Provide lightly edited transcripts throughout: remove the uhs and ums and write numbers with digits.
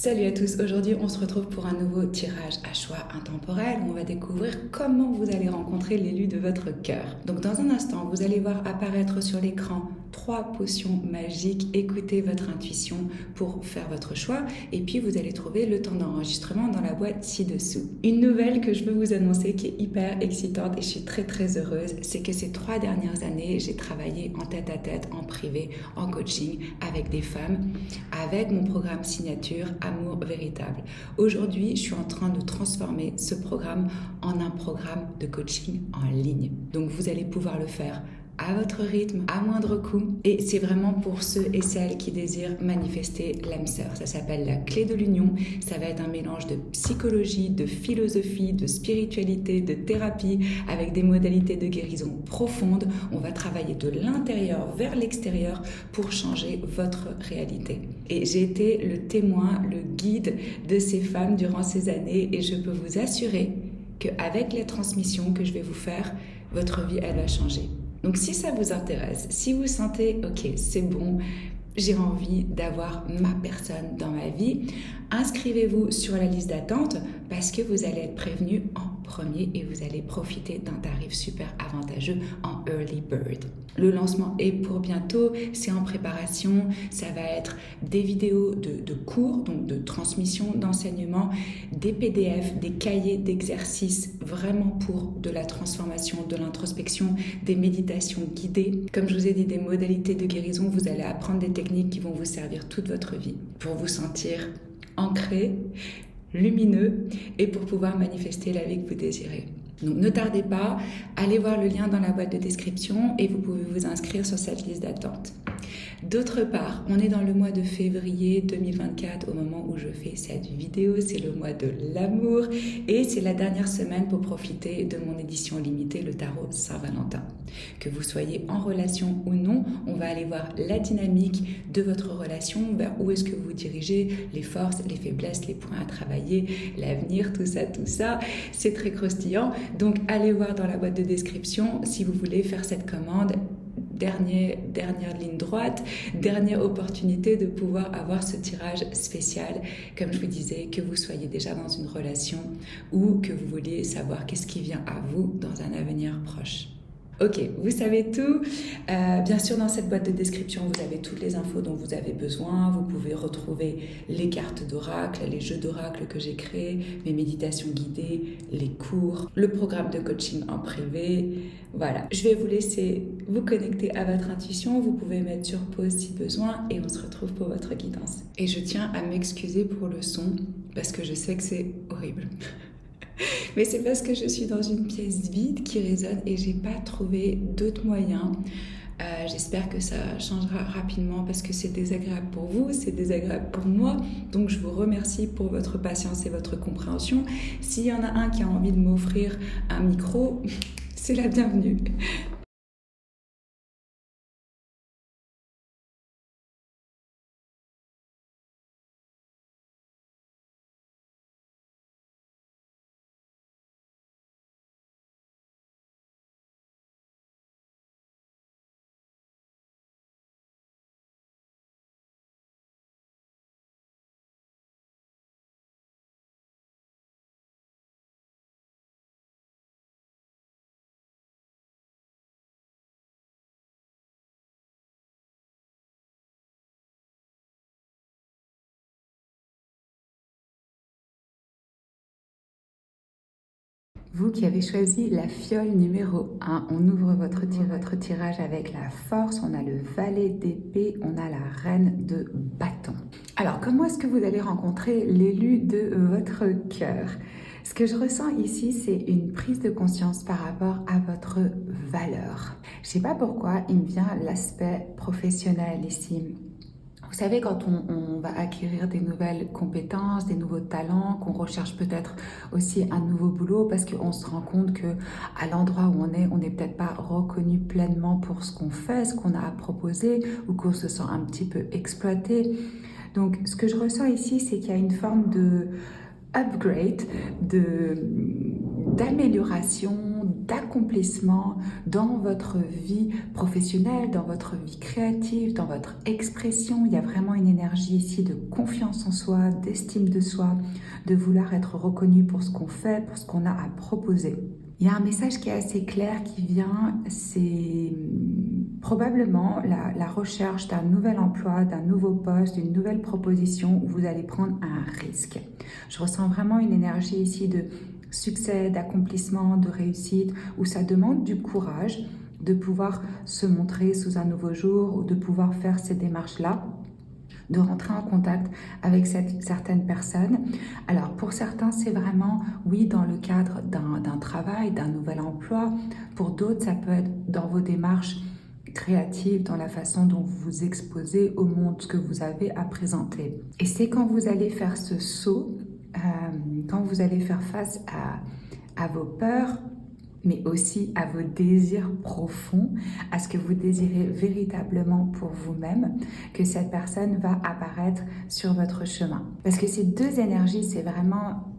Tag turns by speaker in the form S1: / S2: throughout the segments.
S1: Salut à tous, aujourd'hui on se retrouve pour un nouveau tirage à choix intemporel où on va découvrir comment vous allez rencontrer l'élu de votre cœur. Donc dans un instant, vous allez voir apparaître sur l'écran 3 potions magiques. Écoutez votre intuition pour faire votre choix et puis vous allez trouver le temps d'enregistrement dans la boîte ci-dessous. Une nouvelle que je veux vous annoncer qui est hyper excitante et je suis très heureuse, c'est que ces 3 dernières années, j'ai travaillé en tête-à-tête, en privé, en coaching avec des femmes, avec mon programme signature Amour véritable. Aujourd'hui, je suis en train de transformer ce programme en un programme de coaching en ligne. Donc vous allez pouvoir le faire à votre rythme, à moindre coût. Et c'est vraiment pour ceux et celles qui désirent manifester l'âme sœur. Ça s'appelle la clé de l'union. Ça va être un mélange de psychologie, de philosophie, de spiritualité, de thérapie, avec des modalités de guérison profondes. On va travailler de l'intérieur vers l'extérieur pour changer votre réalité. Et j'ai été le témoin, le guide de ces femmes durant ces années et je peux vous assurer qu'avec les transmissions que je vais vous faire, votre vie, elle va changer. Donc si ça vous intéresse, si vous sentez, ok, c'est bon, j'ai envie d'avoir ma personne dans ma vie, inscrivez-vous sur la liste d'attente parce que vous allez être prévenu en premier et vous allez profiter d'un tarif super avantageux en Early Bird. Le lancement est pour bientôt, c'est en préparation, ça va être des vidéos de cours, donc de transmission, d'enseignement, des PDF, des cahiers d'exercices vraiment pour de la transformation, de l'introspection, des méditations guidées. Comme je vous ai dit, des modalités de guérison, vous allez apprendre des techniques qui vont vous servir toute votre vie pour vous sentir ancré, lumineux et pour pouvoir manifester la vie que vous désirez. Donc ne tardez pas, allez voir le lien dans la boîte de description et vous pouvez vous inscrire sur cette liste d'attente. D'autre part, on est dans le mois de février 2024 au moment où je fais cette vidéo, c'est le mois de l'amour et c'est la dernière semaine pour profiter de mon édition limitée, le tarot Saint-Valentin. Que vous soyez en relation ou non, on va aller voir la dynamique de votre relation, vers où est-ce que vous dirigez, les forces, les faiblesses, les points à travailler, l'avenir, tout ça, c'est très croustillant. Donc allez voir dans la boîte de description si vous voulez faire cette commande. Dernière ligne droite, dernière opportunité de pouvoir avoir ce tirage spécial, comme je vous disais, que vous soyez déjà dans une relation ou que vous vouliez savoir qu'est-ce qui vient à vous dans un avenir proche. Ok, vous savez tout. Bien sûr, dans cette boîte de description, vous avez toutes les infos dont vous avez besoin. Vous pouvez retrouver les cartes d'oracle, les jeux d'oracle que j'ai créés, mes méditations guidées, les cours, le programme de coaching en privé. Voilà, je vais vous laisser vous connecter à votre intuition. Vous pouvez mettre sur pause si besoin et on se retrouve pour votre guidance. Et je tiens à m'excuser pour le son parce que je sais que c'est horrible. Mais c'est parce que je suis dans une pièce vide qui résonne et j'ai pas trouvé d'autres moyens. J'espère que ça changera rapidement parce que c'est désagréable pour vous, c'est désagréable pour moi. Donc je vous remercie pour votre patience et votre compréhension. S'il y en a un qui a envie de m'offrir un micro, c'est la bienvenue. Vous qui avez choisi la fiole numéro 1, on ouvre votre tirage avec la force, on a le valet d'épée, on a la reine de bâton. Alors, comment est-ce que vous allez rencontrer l'élu de votre cœur? Ce que je ressens ici, c'est une prise de conscience par rapport à votre valeur. Je ne sais pas pourquoi, il me vient l'aspect professionnel ici. Vous savez, quand on va acquérir des nouvelles compétences, des nouveaux talents, qu'on recherche peut-être aussi un nouveau boulot parce qu'on se rend compte qu'à l'endroit où on n'est peut-être pas reconnu pleinement pour ce qu'on fait, ce qu'on a à proposer ou qu'on se sent un petit peu exploité. Donc, ce que je ressens ici, c'est qu'il y a une forme de upgrade, d'amélioration, d'accomplissement dans votre vie professionnelle, dans votre vie créative, dans votre expression. Il y a vraiment une énergie ici de confiance en soi, d'estime de soi, de vouloir être reconnu pour ce qu'on fait, pour ce qu'on a à proposer. Il y a un message qui est assez clair qui vient, c'est probablement la recherche d'un nouvel emploi, d'un nouveau poste, d'une nouvelle proposition où vous allez prendre un risque. Je ressens vraiment une énergie ici de succès, d'accomplissement, de réussite, où ça demande du courage de pouvoir se montrer sous un nouveau jour ou de pouvoir faire ces démarches-là, de rentrer en contact avec certaines personnes. Alors pour certains, c'est vraiment, oui, dans le cadre d'un travail, d'un nouvel emploi. Pour d'autres, ça peut être dans vos démarches créatives, dans la façon dont vous vous exposez au monde, ce que vous avez à présenter. Et c'est quand vous allez faire ce saut, quand vous allez faire face à vos peurs, mais aussi à vos désirs profonds, à ce que vous désirez véritablement pour vous-même, que cette personne va apparaître sur votre chemin. Parce que ces deux énergies, c'est vraiment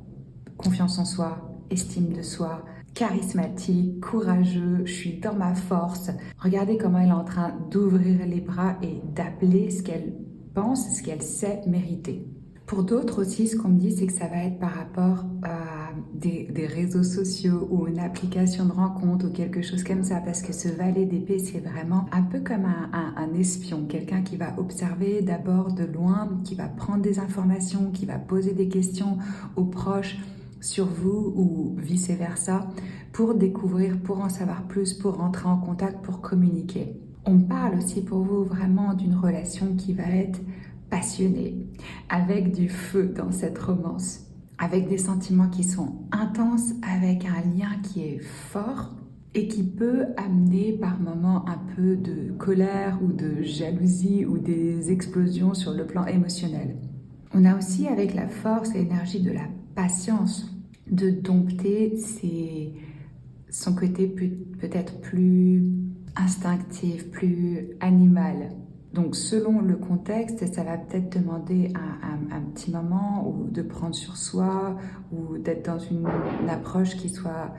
S1: confiance en soi, estime de soi, charismatique, courageux, je suis dans ma force. Regardez comment elle est en train d'ouvrir les bras et d'appeler ce qu'elle pense, ce qu'elle sait mériter. Pour d'autres aussi, ce qu'on me dit, c'est que ça va être par rapport à des réseaux sociaux ou une application de rencontre ou quelque chose comme ça, parce que ce valet d'épée, c'est vraiment un peu comme un espion, quelqu'un qui va observer d'abord de loin, qui va prendre des informations, qui va poser des questions aux proches sur vous ou vice-versa, pour découvrir, pour en savoir plus, pour rentrer en contact, pour communiquer. On parle aussi pour vous vraiment d'une relation qui va être passionnée, avec du feu dans cette romance, avec des sentiments qui sont intenses, avec un lien qui est fort et qui peut amener par moments un peu de colère ou de jalousie ou des explosions sur le plan émotionnel. On a aussi avec la force et l'énergie de la patience de dompter son côté peut-être plus instinctif, plus animal. Donc selon le contexte, ça va peut-être demander un petit moment ou de prendre sur soi ou d'être dans une approche qui soit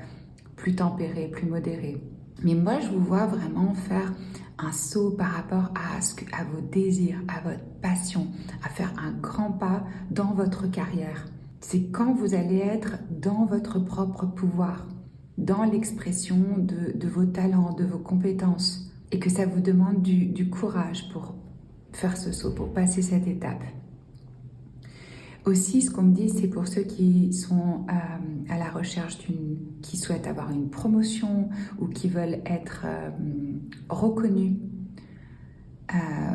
S1: plus tempérée, plus modérée. Mais moi, je vous vois vraiment faire un saut par rapport à vos désirs, à votre passion, à faire un grand pas dans votre carrière. C'est quand vous allez être dans votre propre pouvoir, dans l'expression de vos talents, de vos compétences, et que ça vous demande du courage pour faire ce saut, pour passer cette étape. Aussi, ce qu'on me dit, c'est pour ceux qui sont à la recherche qui souhaitent avoir une promotion ou qui veulent être reconnus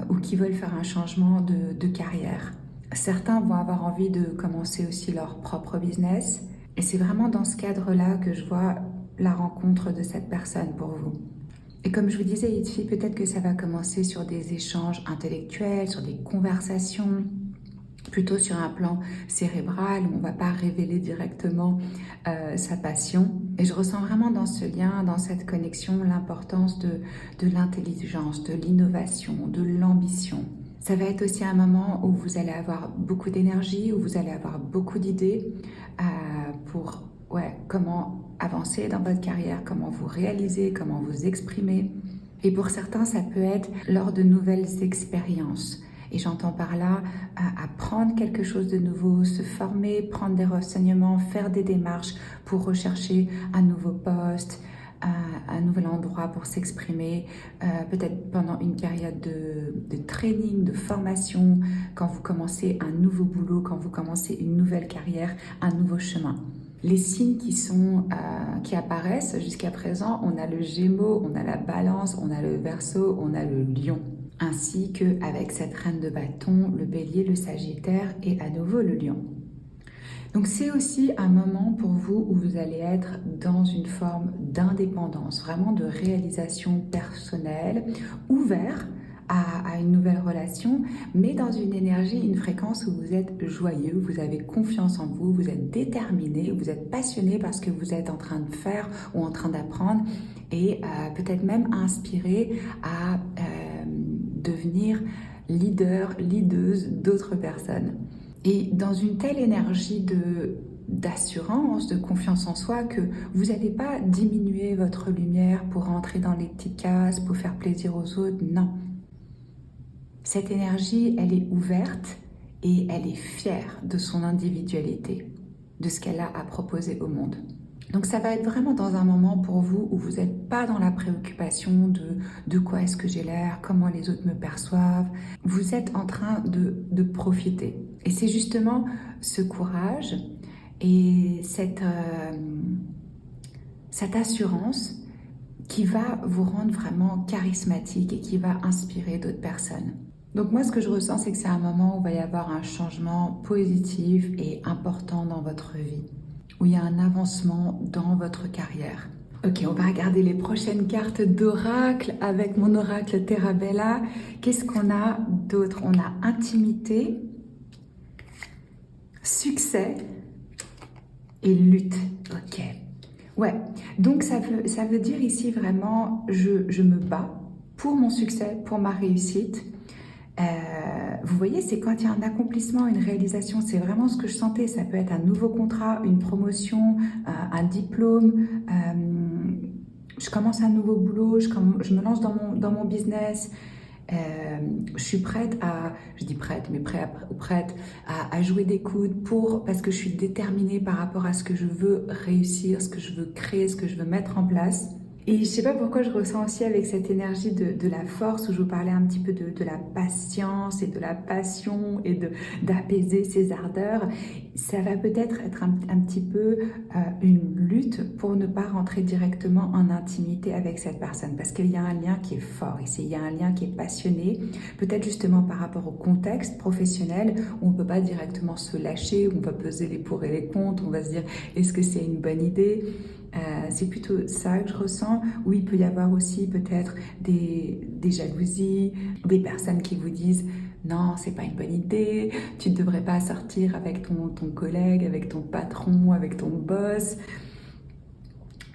S1: ou qui veulent faire un changement de carrière. Certains vont avoir envie de commencer aussi leur propre business. Et c'est vraiment dans ce cadre-là que je vois la rencontre de cette personne pour vous. Et comme je vous disais, Itfi, peut-être que ça va commencer sur des échanges intellectuels, sur des conversations, plutôt sur un plan cérébral où on ne va pas révéler directement sa passion. Et je ressens vraiment dans ce lien, dans cette connexion, l'importance de l'intelligence, de l'innovation, de l'ambition. Ça va être aussi un moment où vous allez avoir beaucoup d'énergie, où vous allez avoir beaucoup d'idées pour comment avancer dans votre carrière, comment vous réaliser, comment vous exprimer. Et pour certains, ça peut être lors de nouvelles expériences. Et j'entends par là apprendre quelque chose de nouveau, se former, prendre des renseignements, faire des démarches pour rechercher un nouveau poste, un nouvel endroit pour s'exprimer, peut-être pendant une période de training, de formation, quand vous commencez un nouveau boulot, quand vous commencez une nouvelle carrière, un nouveau chemin. Les signes qui apparaissent jusqu'à présent, on a le Gémeaux, on a la Balance, on a le Verseau, on a le Lion. Ainsi qu'avec cette reine de bâton, le Bélier, le Sagittaire et à nouveau le Lion. Donc c'est aussi un moment pour vous où vous allez être dans une forme d'indépendance, vraiment de réalisation personnelle, ouvert à une nouvelle relation, mais dans une énergie, une fréquence où vous êtes joyeux, vous avez confiance en vous, vous êtes déterminé, vous êtes passionné par ce que vous êtes en train de faire ou en train d'apprendre et peut-être même inspiré à devenir leader, leaduse d'autres personnes. Et dans une telle énergie d'assurance, de confiance en soi, que vous n'allez pas diminuer votre lumière pour rentrer dans les petites cases, pour faire plaisir aux autres, non. Cette énergie, elle est ouverte et elle est fière de son individualité, de ce qu'elle a à proposer au monde. Donc ça va être vraiment dans un moment pour vous où vous n'êtes pas dans la préoccupation de quoi est-ce que j'ai l'air, comment les autres me perçoivent. Vous êtes en train de profiter. Et c'est justement ce courage et cette assurance qui va vous rendre vraiment charismatique et qui va inspirer d'autres personnes. Donc moi, ce que je ressens, c'est que c'est un moment où il va y avoir un changement positif et important dans votre vie, où il y a un avancement dans votre carrière. Ok, on va regarder les prochaines cartes d'oracle avec mon oracle Terabella. Qu'est-ce qu'on a d'autre? On a intimité, succès et lutte. Ok. Ouais, donc ça veut dire ici vraiment, je me bats pour mon succès, pour ma réussite. Vous voyez, c'est quand il y a un accomplissement, une réalisation, c'est vraiment ce que je sentais. Ça peut être un nouveau contrat, une promotion, un diplôme. Je commence un nouveau boulot, je me lance dans mon business. Je suis prête à jouer des coudes parce que je suis déterminée par rapport à ce que je veux réussir, ce que je veux créer, ce que je veux mettre en place. Et je ne sais pas pourquoi je ressens aussi avec cette énergie de la force où je vous parlais un petit peu de la patience et de la passion et d'apaiser ses ardeurs. Ça va peut-être être un petit peu une lutte pour ne pas rentrer directement en intimité avec cette personne parce qu'il y a un lien qui est fort ici, il y a un lien qui est passionné, peut-être justement par rapport au contexte professionnel où on ne peut pas directement se lâcher, où on va peser les pour et les contre, on va se dire est-ce que c'est une bonne idée? C'est plutôt ça que je ressens, où il peut y avoir aussi peut-être des jalousies, des personnes qui vous disent non, c'est pas une bonne idée, tu ne devrais pas sortir avec ton collègue, avec ton patron, avec ton boss.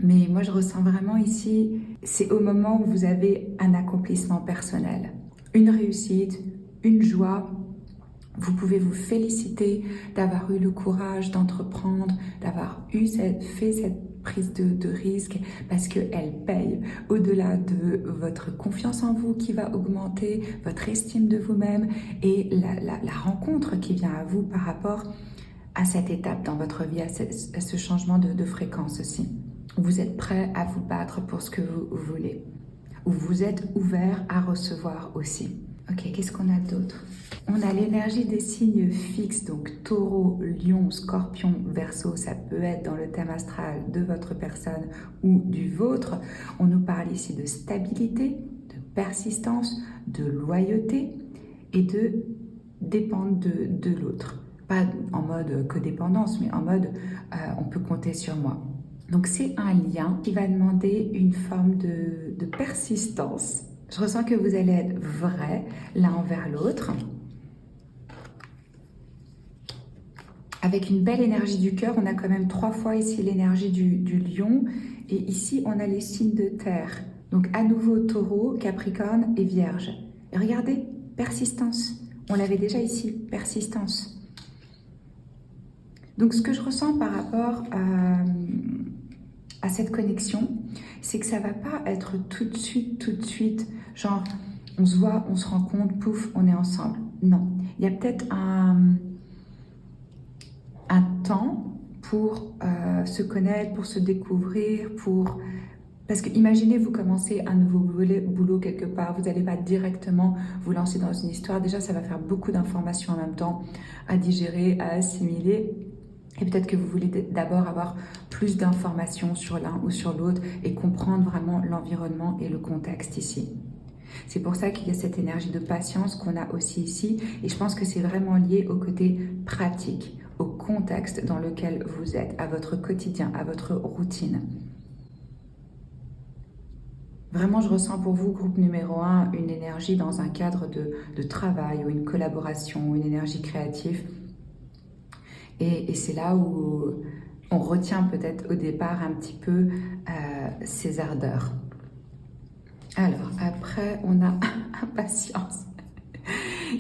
S1: Mais moi je ressens vraiment ici, c'est au moment où vous avez un accomplissement personnel, une réussite, une joie. Vous pouvez vous féliciter d'avoir eu le courage d'entreprendre, d'avoir fait cette prise de risque parce qu'elle paye au-delà de votre confiance en vous qui va augmenter, votre estime de vous-même et la rencontre qui vient à vous par rapport à cette étape dans votre vie, à ce changement de fréquence aussi. Vous êtes prêt à vous battre pour ce que vous voulez, ou vous êtes ouvert à recevoir aussi. Ok, qu'est-ce qu'on a d'autre? On a l'énergie des signes fixes, donc taureau, lion, scorpion, verseau, ça peut être dans le thème astral de votre personne ou du vôtre. On nous parle ici de stabilité, de persistance, de loyauté et de dépendre de l'autre. Pas en mode codépendance, mais en mode on peut compter sur moi. Donc c'est un lien qui va demander une forme de persistance. Je ressens que vous allez être vrai l'un envers l'autre. Avec une belle énergie du cœur, on a quand même 3 fois ici l'énergie du lion. Et ici, on a les signes de terre. Donc à nouveau taureau, capricorne et vierge. Et regardez, persistance. On l'avait déjà ici, persistance. Donc ce que je ressens par rapport à cette connexion, c'est que ça ne va pas être tout de suite, genre on se voit, on se rencontre, pouf, on est ensemble. Non, il y a peut-être un temps pour se connaître, pour se découvrir, parce que imaginez, vous commencez un nouveau boulot quelque part, vous n'allez pas directement vous lancer dans une histoire. Déjà, ça va faire beaucoup d'informations en même temps à digérer, à assimiler. Et peut-être que vous voulez d'abord avoir plus d'informations sur l'un ou sur l'autre et comprendre vraiment l'environnement et le contexte ici. C'est pour ça qu'il y a cette énergie de patience qu'on a aussi ici. Et je pense que c'est vraiment lié au côté pratique, au contexte dans lequel vous êtes, à votre quotidien, à votre routine. Vraiment, je ressens pour vous, groupe numéro 1, une énergie dans un cadre de travail ou une collaboration, ou une énergie créative. Et c'est là où on retient peut-être au départ un petit peu ces ardeurs. Alors, après, on a impatience.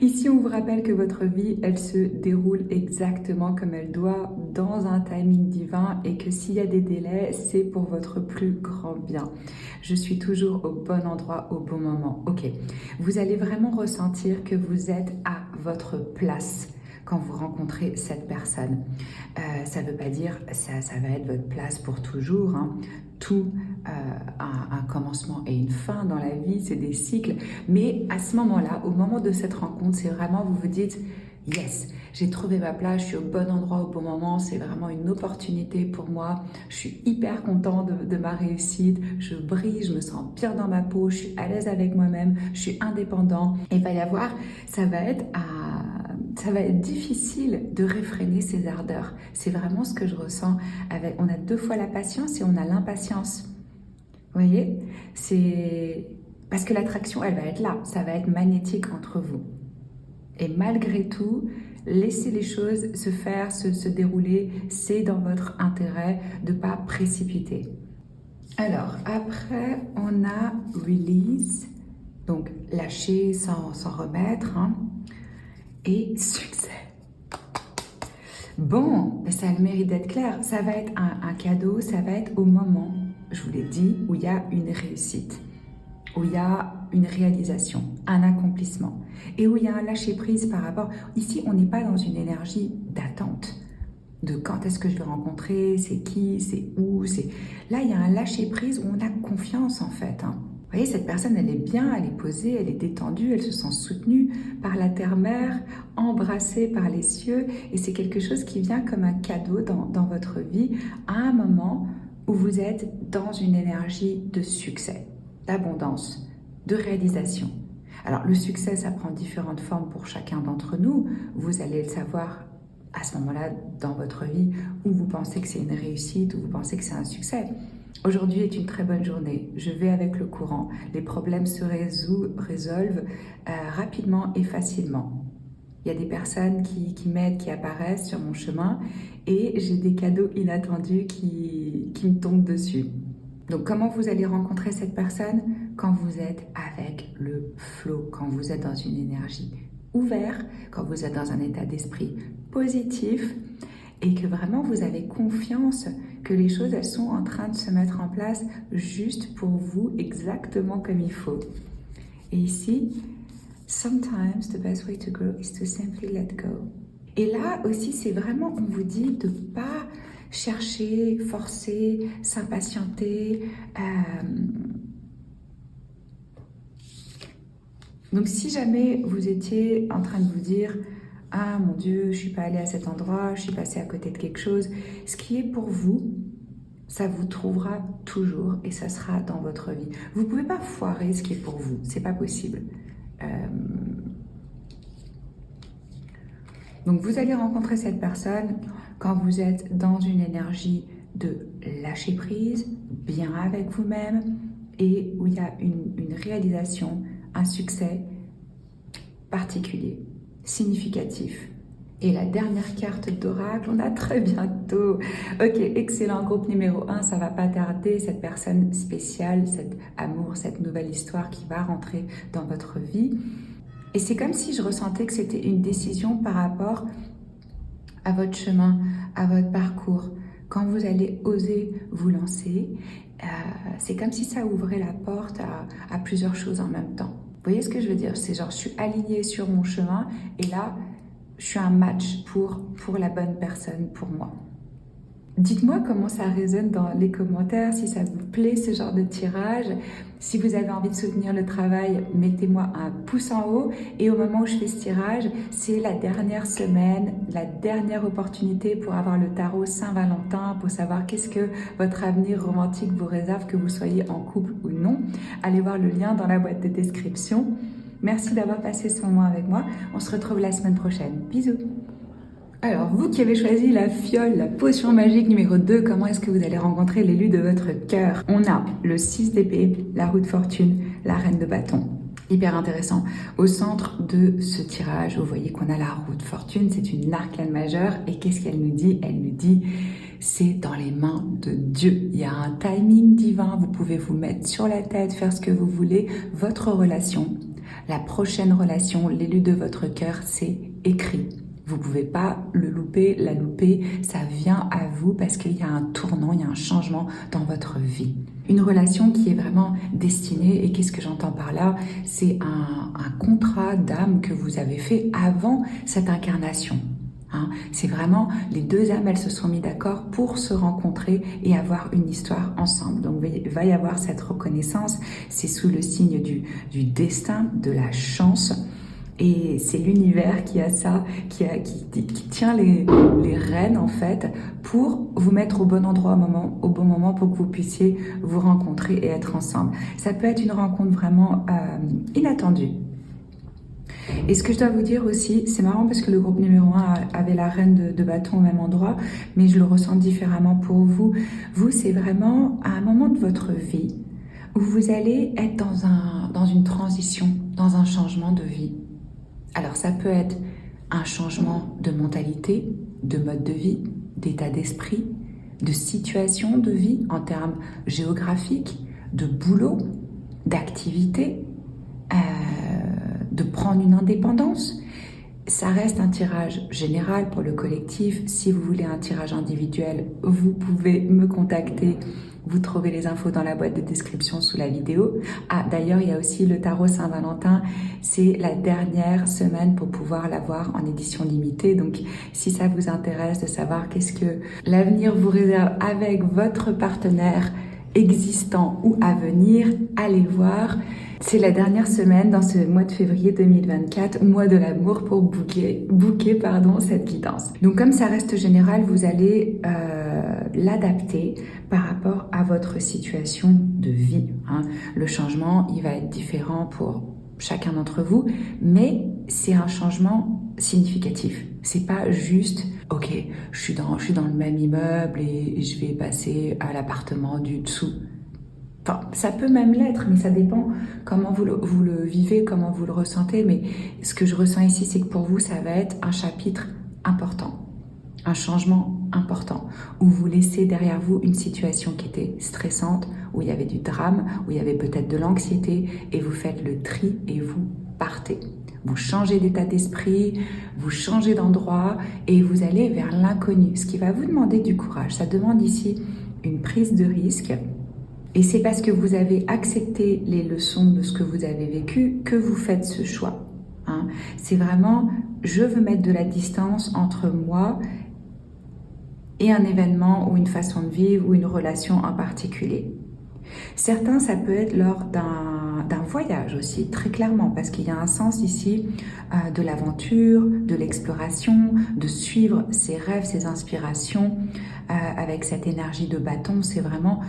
S1: Ici, on vous rappelle que votre vie, elle se déroule exactement comme elle doit, dans un timing divin, et que s'il y a des délais, c'est pour votre plus grand bien. Je suis toujours au bon endroit, au bon moment. Ok, vous allez vraiment ressentir que vous êtes à votre place quand vous rencontrez cette personne. Ça ne veut pas dire ça va être votre place pour toujours, hein. Tout a un commencement et une fin dans la vie, c'est des cycles. Mais à ce moment-là, au moment de cette rencontre, c'est vraiment, vous vous dites, yes, j'ai trouvé ma place, je suis au bon endroit au bon moment, c'est vraiment une opportunité pour moi. Je suis hyper content de ma réussite, je brille, je me sens bien dans ma peau, je suis à l'aise avec moi-même, je suis indépendant. Et il va y avoir, ça va être difficile de réfréner ses ardeurs. C'est vraiment ce que je ressens. On a 2 fois la patience et on a l'impatience. Vous voyez, c'est parce que l'attraction, elle va être là. Ça va être magnétique entre vous. Et malgré tout, laissez les choses se faire, se dérouler. C'est dans votre intérêt de ne pas précipiter. Alors, après, on a release. Donc, lâcher sans remettre. Hein, et succès. Bon, ça a le mérite d'être clair. Ça va être un cadeau, ça va être au moment, je vous l'ai dit, où il y a une réussite, où il y a une réalisation, un accomplissement, et où il y a un lâcher-prise par rapport... Ici, on n'est pas dans une énergie d'attente, de quand est-ce que je vais rencontrer, c'est qui, c'est où, c'est... Là, il y a un lâcher-prise où on a confiance, en fait, hein. Vous voyez, cette personne, elle est bien, elle est posée, elle est détendue, elle se sent soutenue par la terre-mère, embrassée par les cieux. Et c'est quelque chose qui vient comme un cadeau dans votre vie à un moment où vous êtes dans une énergie de succès, d'abondance, de réalisation. Alors, le succès, ça prend différentes formes pour chacun d'entre nous. Vous allez le savoir à ce moment-là dans votre vie où vous pensez que c'est une réussite, où vous pensez que c'est un succès. Aujourd'hui est une très bonne journée, je vais avec le courant, les problèmes se résolvent rapidement et facilement. Il y a des personnes qui m'aident, qui apparaissent sur mon chemin et j'ai des cadeaux inattendus qui me tombent dessus. Donc comment vous allez rencontrer cette personne? Quand vous êtes avec le flow, quand vous êtes dans une énergie ouverte, quand vous êtes dans un état d'esprit positif et que vraiment vous avez confiance que les choses elles sont en train de se mettre en place juste pour vous, exactement comme il faut. Et ici, sometimes the best way to grow is to simply let go. Et là aussi, c'est vraiment, on vous dit de ne pas chercher, forcer, s'impatienter. Donc si jamais vous étiez en train de vous dire « Ah mon Dieu, je ne suis pas allée à cet endroit, je suis passée à côté de quelque chose », ce qui est pour vous, ça vous trouvera toujours et ça sera dans votre vie. Vous ne pouvez pas foirer ce qui est pour vous, c'est pas possible. Donc vous allez rencontrer cette personne quand vous êtes dans une énergie de lâcher prise, bien avec vous-même et où il y a une réalisation, un succès particulier, significatif. Et la dernière carte d'oracle, on a très bientôt. Ok, excellent, groupe numéro 1, ça va pas tarder, cette personne spéciale, cet amour, cette nouvelle histoire qui va rentrer dans votre vie. Et c'est comme si je ressentais que c'était une décision par rapport à votre chemin, à votre parcours. Quand vous allez oser vous lancer, c'est comme si ça ouvrait la porte à plusieurs choses en même temps. Vous voyez ce que je veux dire? C'est genre, je suis alignée sur mon chemin et là, je suis un match pour la bonne personne, pour moi. Dites-moi comment ça résonne dans les commentaires, si ça vous plaît ce genre de tirage. Si vous avez envie de soutenir le travail, mettez-moi un pouce en haut. Et au moment où je fais ce tirage, c'est la dernière semaine, la dernière opportunité pour avoir le tarot Saint-Valentin, pour savoir qu'est-ce que votre avenir romantique vous réserve, que vous soyez en couple ou non. Allez voir le lien dans la boîte de description. Merci d'avoir passé ce moment avec moi. On se retrouve la semaine prochaine. Bisous. Alors, vous qui avez choisi la fiole, la potion magique numéro 2, comment est-ce que vous allez rencontrer l'élu de votre cœur? On a le 6 d'épée, la roue de fortune, la reine de bâton. Hyper intéressant. Au centre de ce tirage, vous voyez qu'on a la roue de fortune, c'est une arcane majeure. Et qu'est-ce qu'elle nous dit? Elle nous dit, c'est dans les mains de Dieu. Il y a un timing divin, vous pouvez vous mettre sur la tête, faire ce que vous voulez. Votre relation La prochaine relation, l'élu de votre cœur, c'est écrit. Vous ne pouvez pas le louper, la louper, ça vient à vous parce qu'il y a un tournant, il y a un changement dans votre vie. Une relation qui est vraiment destinée, et qu'est-ce que j'entends par là? C'est un contrat d'âme que vous avez fait avant cette incarnation. C'est vraiment, les deux âmes, elles se sont mis d'accord pour se rencontrer et avoir une histoire ensemble. Donc il va y avoir cette reconnaissance, c'est sous le signe du destin, de la chance. Et c'est l'univers qui a ça, qui tient les rênes en fait pour vous mettre au bon endroit au bon moment pour que vous puissiez vous rencontrer et être ensemble. Ça peut être une rencontre vraiment inattendue. Et ce que je dois vous dire aussi, c'est marrant parce que le groupe numéro 1 avait la reine de bâton au même endroit, mais je le ressens différemment pour vous. Vous, c'est vraiment à un moment de votre vie où vous allez être dans une transition, dans un changement de vie. Alors ça peut être un changement de mentalité, de mode de vie, d'état d'esprit, de situation de vie en termes géographiques, de boulot, d'activité, de prendre une indépendance. Ça reste un tirage général pour le collectif. Si vous voulez un tirage individuel, vous pouvez me contacter. Vous trouvez les infos dans la boîte de description sous la vidéo. Ah, d'ailleurs, il y a aussi le tarot Saint-Valentin. C'est la dernière semaine pour pouvoir l'avoir en édition limitée. Donc, si ça vous intéresse de savoir qu'est-ce que l'avenir vous réserve avec votre partenaire existant ou à venir, allez voir. C'est la dernière semaine dans ce mois de février 2024, mois de l'amour, pour booker cette guidance. Donc comme ça reste général, vous allez l'adapter par rapport à votre situation de vie. Le changement, il va être différent pour chacun d'entre vous, mais c'est un changement significatif. C'est pas juste, ok, je suis dans le même immeuble et je vais passer à l'appartement du dessous. Enfin, ça peut même l'être, mais ça dépend comment vous le vivez, comment vous le ressentez. Mais ce que je ressens ici, c'est que pour vous, ça va être un chapitre important, un changement important, où vous laissez derrière vous une situation qui était stressante, où il y avait du drame, où il y avait peut-être de l'anxiété, et vous faites le tri et vous partez. Vous changez d'état d'esprit, vous changez d'endroit, et vous allez vers l'inconnu, ce qui va vous demander du courage. Ça demande ici une prise de risque. Et c'est parce que vous avez accepté les leçons de ce que vous avez vécu que vous faites ce choix. C'est vraiment, je veux mettre de la distance entre moi et un événement ou une façon de vivre ou une relation en particulier. Certains, ça peut être lors d'un voyage aussi, très clairement, parce qu'il y a un sens ici de l'aventure, de l'exploration, de suivre ses rêves, ses inspirations. Avec cette énergie de bâton, c'est vraiment...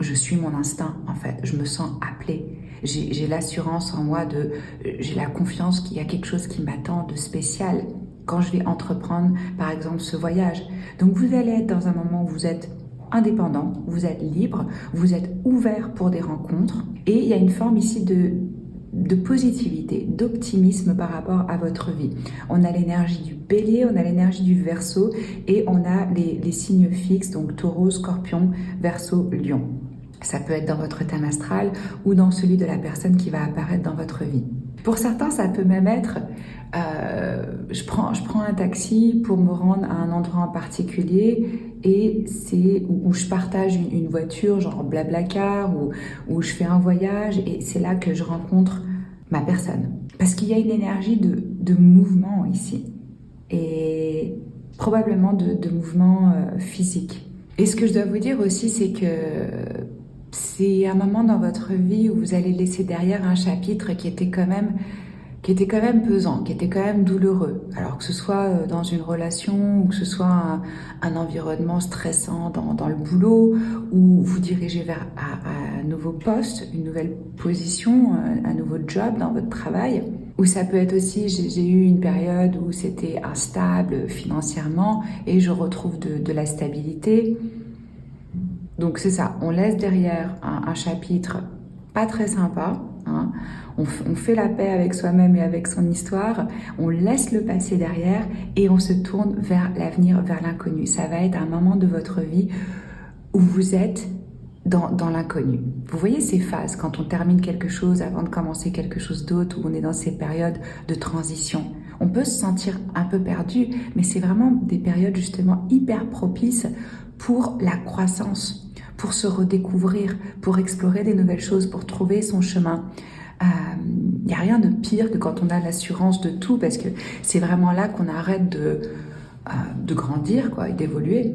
S1: Je suis mon instinct, en fait. Je me sens appelée. J'ai l'assurance en moi j'ai la confiance qu'il y a quelque chose qui m'attend de spécial quand je vais entreprendre, par exemple, ce voyage. Donc, vous allez être dans un moment où vous êtes indépendant, vous êtes libre, vous êtes ouvert pour des rencontres. Et il y a une forme ici de positivité, d'optimisme par rapport à votre vie. On a l'énergie du Bélier, on a l'énergie du Verseau et on a les signes fixes, donc Taureau, Scorpion, Verseau, Lion. Ça peut être dans votre thème astral ou dans celui de la personne qui va apparaître dans votre vie. Pour certains, ça peut même être je prends un taxi pour me rendre à un endroit en particulier et c'est où je partage une voiture, genre Blablacar, ou je fais un voyage et c'est là que je rencontre ma personne. Parce qu'il y a une énergie de mouvement ici et probablement de mouvement physique. Et ce que je dois vous dire aussi, c'est que c'est un moment dans votre vie où vous allez laisser derrière un chapitre qui était quand même pesant, qui était quand même douloureux. Alors que ce soit dans une relation ou que ce soit un environnement stressant dans le boulot ou vous dirigez vers un nouveau poste, une nouvelle position, un nouveau job dans votre travail. Ou ça peut être aussi, j'ai eu une période où c'était instable financièrement et je retrouve de la stabilité. Donc c'est ça, on laisse derrière un chapitre pas très sympa, on fait la paix avec soi-même et avec son histoire, on laisse le passé derrière et on se tourne vers l'avenir, vers l'inconnu. Ça va être un moment de votre vie où vous êtes dans l'inconnu. Vous voyez ces phases, quand on termine quelque chose avant de commencer quelque chose d'autre, où on est dans ces périodes de transition. On peut se sentir un peu perdu, mais c'est vraiment des périodes justement hyper propices pour la croissance, pour se redécouvrir, pour explorer des nouvelles choses, pour trouver son chemin. Il n'y a rien de pire que quand on a l'assurance de tout, parce que c'est vraiment là qu'on arrête de grandir, quoi, et d'évoluer.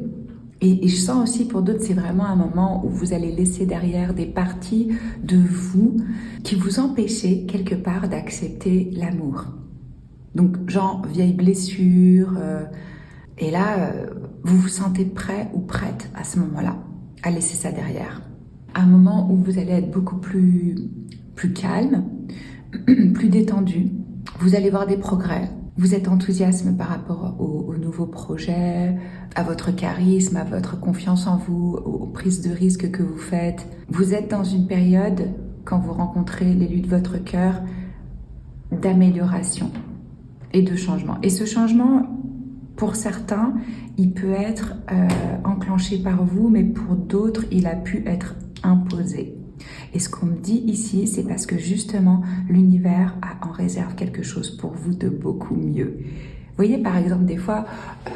S1: Et je sens aussi pour d'autres, c'est vraiment un moment où vous allez laisser derrière des parties de vous qui vous empêchaient quelque part d'accepter l'amour. Donc, genre, vieille blessure. Et là, vous vous sentez prêt ou prête à ce moment-là à laisser ça derrière. Un moment où vous allez être beaucoup plus calme, plus détendu. Vous allez voir des progrès. Vous êtes enthousiasme par rapport aux nouveaux projets, à votre charisme, à votre confiance en vous, aux prises de risques que vous faites. Vous êtes dans une période, quand vous rencontrez l'élu de votre cœur, d'amélioration et de changement. Et ce changement, pour certains, il peut être enclenché par vous, mais pour d'autres, il a pu être imposé. Et ce qu'on me dit ici, c'est parce que justement, l'univers a en réserve quelque chose pour vous de beaucoup mieux. Vous voyez, par exemple, des fois,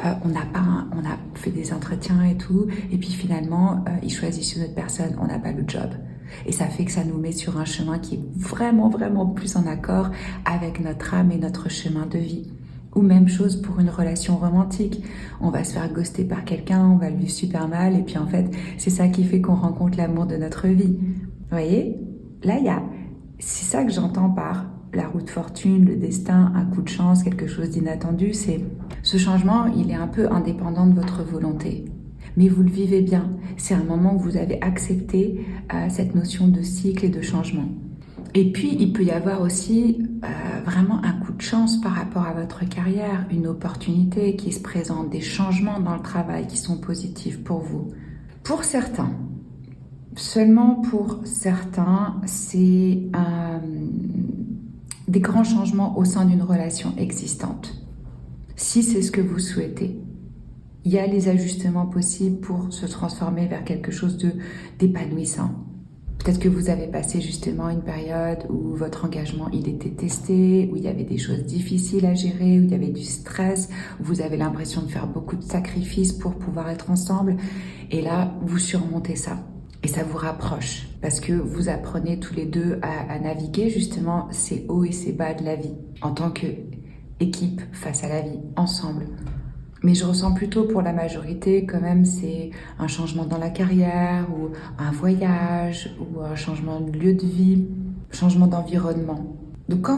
S1: on a fait des entretiens et tout, et puis finalement, ils choisissent une autre personne, on n'a pas le job. Et ça fait que ça nous met sur un chemin qui est vraiment, vraiment plus en accord avec notre âme et notre chemin de vie. Ou même chose pour une relation romantique. On va se faire ghoster par quelqu'un, on va le vivre super mal, et puis en fait, c'est ça qui fait qu'on rencontre l'amour de notre vie. Vous voyez, là, c'est ça que j'entends par la roue de fortune, le destin, un coup de chance, quelque chose d'inattendu. C'est ce changement, il est un peu indépendant de votre volonté. Mais vous le vivez bien. C'est un moment où vous avez accepté cette notion de cycle et de changement. Et puis, il peut y avoir aussi vraiment un coup de chance par rapport à votre carrière, une opportunité qui se présente, des changements dans le travail qui sont positifs pour vous. Pour certains, seulement pour certains, c'est des grands changements au sein d'une relation existante. Si c'est ce que vous souhaitez, il y a les ajustements possibles pour se transformer vers quelque chose d'épanouissant. Peut-être que vous avez passé justement une période où votre engagement il était testé, où il y avait des choses difficiles à gérer, où il y avait du stress, où vous avez l'impression de faire beaucoup de sacrifices pour pouvoir être ensemble. Et là, vous surmontez ça. Et ça vous rapproche parce que vous apprenez tous les deux à naviguer justement ces hauts et ces bas de la vie en tant qu'équipe face à la vie, ensemble. Mais je ressens plutôt pour la majorité quand même c'est un changement dans la carrière ou un voyage ou un changement de lieu de vie, changement d'environnement. Donc quand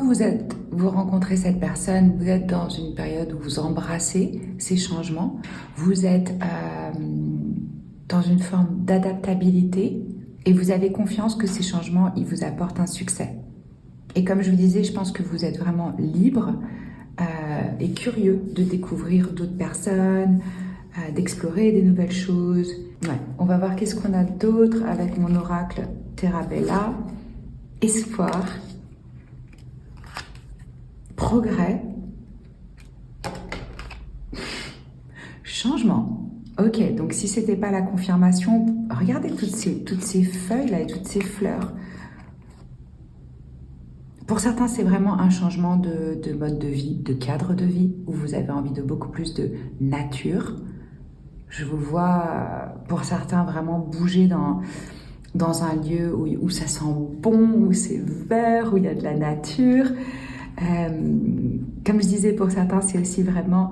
S1: vous rencontrez cette personne, vous êtes dans une période où vous embrassez ces changements, vous êtes dans une forme d'adaptabilité et vous avez confiance que ces changements, ils vous apportent un succès. Et comme je vous disais, je pense que vous êtes vraiment libre et curieux de découvrir d'autres personnes, d'explorer des nouvelles choses. Ouais. On va voir qu'est-ce qu'on a d'autre avec mon oracle Terra-Bella. Espoir, progrès, changement. Ok, donc si c'était pas la confirmation, regardez toutes ces feuilles là et toutes ces fleurs. Pour certains, c'est vraiment un changement de mode de vie, de cadre de vie, où vous avez envie de beaucoup plus de nature. Je vous vois, pour certains, vraiment bouger dans un lieu où ça sent bon, où c'est vert, où il y a de la nature. Comme je disais, pour certains, c'est aussi vraiment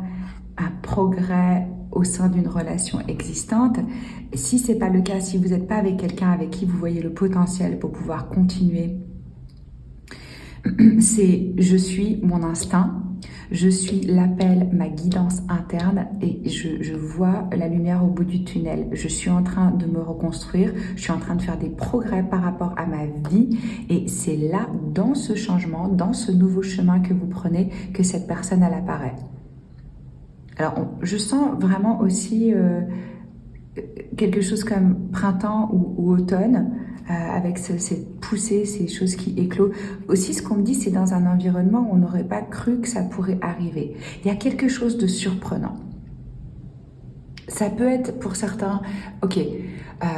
S1: un progrès au sein d'une relation existante. Et si ce n'est pas le cas, si vous n'êtes pas avec quelqu'un avec qui vous voyez le potentiel pour pouvoir continuer, c'est je suis mon instinct, je suis l'appel, ma guidance interne et je vois la lumière au bout du tunnel. Je suis en train de me reconstruire, je suis en train de faire des progrès par rapport à ma vie et c'est là, dans ce changement, dans ce nouveau chemin que vous prenez, que cette personne, elle apparaît. Alors, je sens vraiment aussi quelque chose comme printemps ou automne, avec cette poussée, ces choses qui éclosent. Aussi, ce qu'on me dit, c'est dans un environnement où on n'aurait pas cru que ça pourrait arriver. Il y a quelque chose de surprenant. Ça peut être pour certains, ok,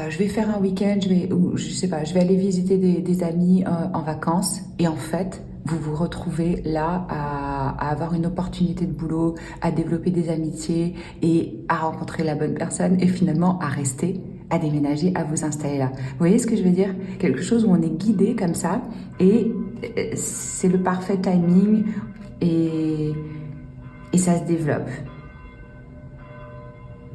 S1: je vais faire un week-end, ou je sais pas, je vais aller visiter des amis en vacances et en fait, vous vous retrouvez là à avoir une opportunité de boulot, à développer des amitiés et à rencontrer la bonne personne et finalement à rester, à déménager, à vous installer là. Vous voyez ce que je veux dire? Quelque chose où on est guidé comme ça et c'est le parfait timing et, et ça se développe.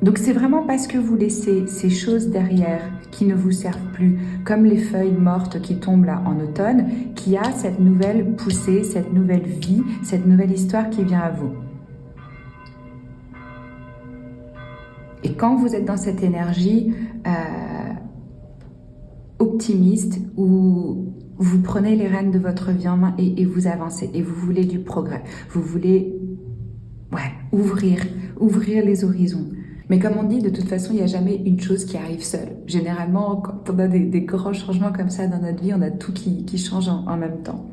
S1: Donc c'est vraiment parce que vous laissez ces choses derrière qui ne vous servent plus, comme les feuilles mortes qui tombent là en automne, qu'il y a cette nouvelle poussée, cette nouvelle vie, cette nouvelle histoire qui vient à vous. Et quand vous êtes dans cette énergie optimiste où vous prenez les rênes de votre vie en main et vous avancez et vous voulez du progrès, vous voulez ouvrir les horizons. Mais comme on dit, de toute façon, il n'y a jamais une chose qui arrive seule. Généralement, quand on a des grands changements comme ça dans notre vie, on a tout qui change en même temps.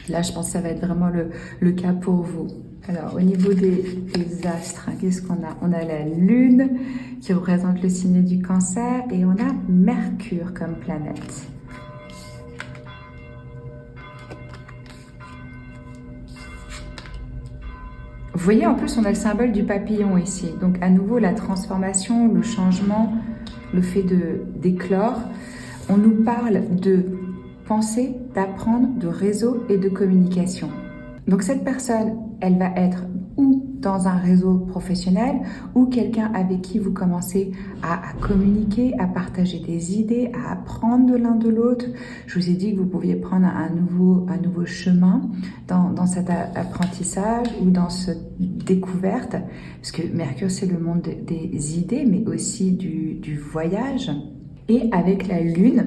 S1: Là, je pense que ça va être vraiment le cas pour vous. Alors, au niveau des astres, qu'est-ce qu'on a? On a la Lune qui représente le signe du Cancer et on a Mercure comme planète. Vous voyez, en plus, on a le symbole du papillon ici. Donc, à nouveau, la transformation, le changement, le fait d'éclore. On nous parle de penser, d'apprendre, de réseau et de communication. Donc, cette personne, elle va être ou dans un réseau professionnel ou quelqu'un avec qui vous commencez à communiquer, à partager des idées, à apprendre de l'un de l'autre. Je vous ai dit que vous pouviez prendre un nouveau chemin dans cet apprentissage ou dans cette découverte, parce que Mercure, c'est le monde des idées, mais aussi du voyage. Et avec la Lune,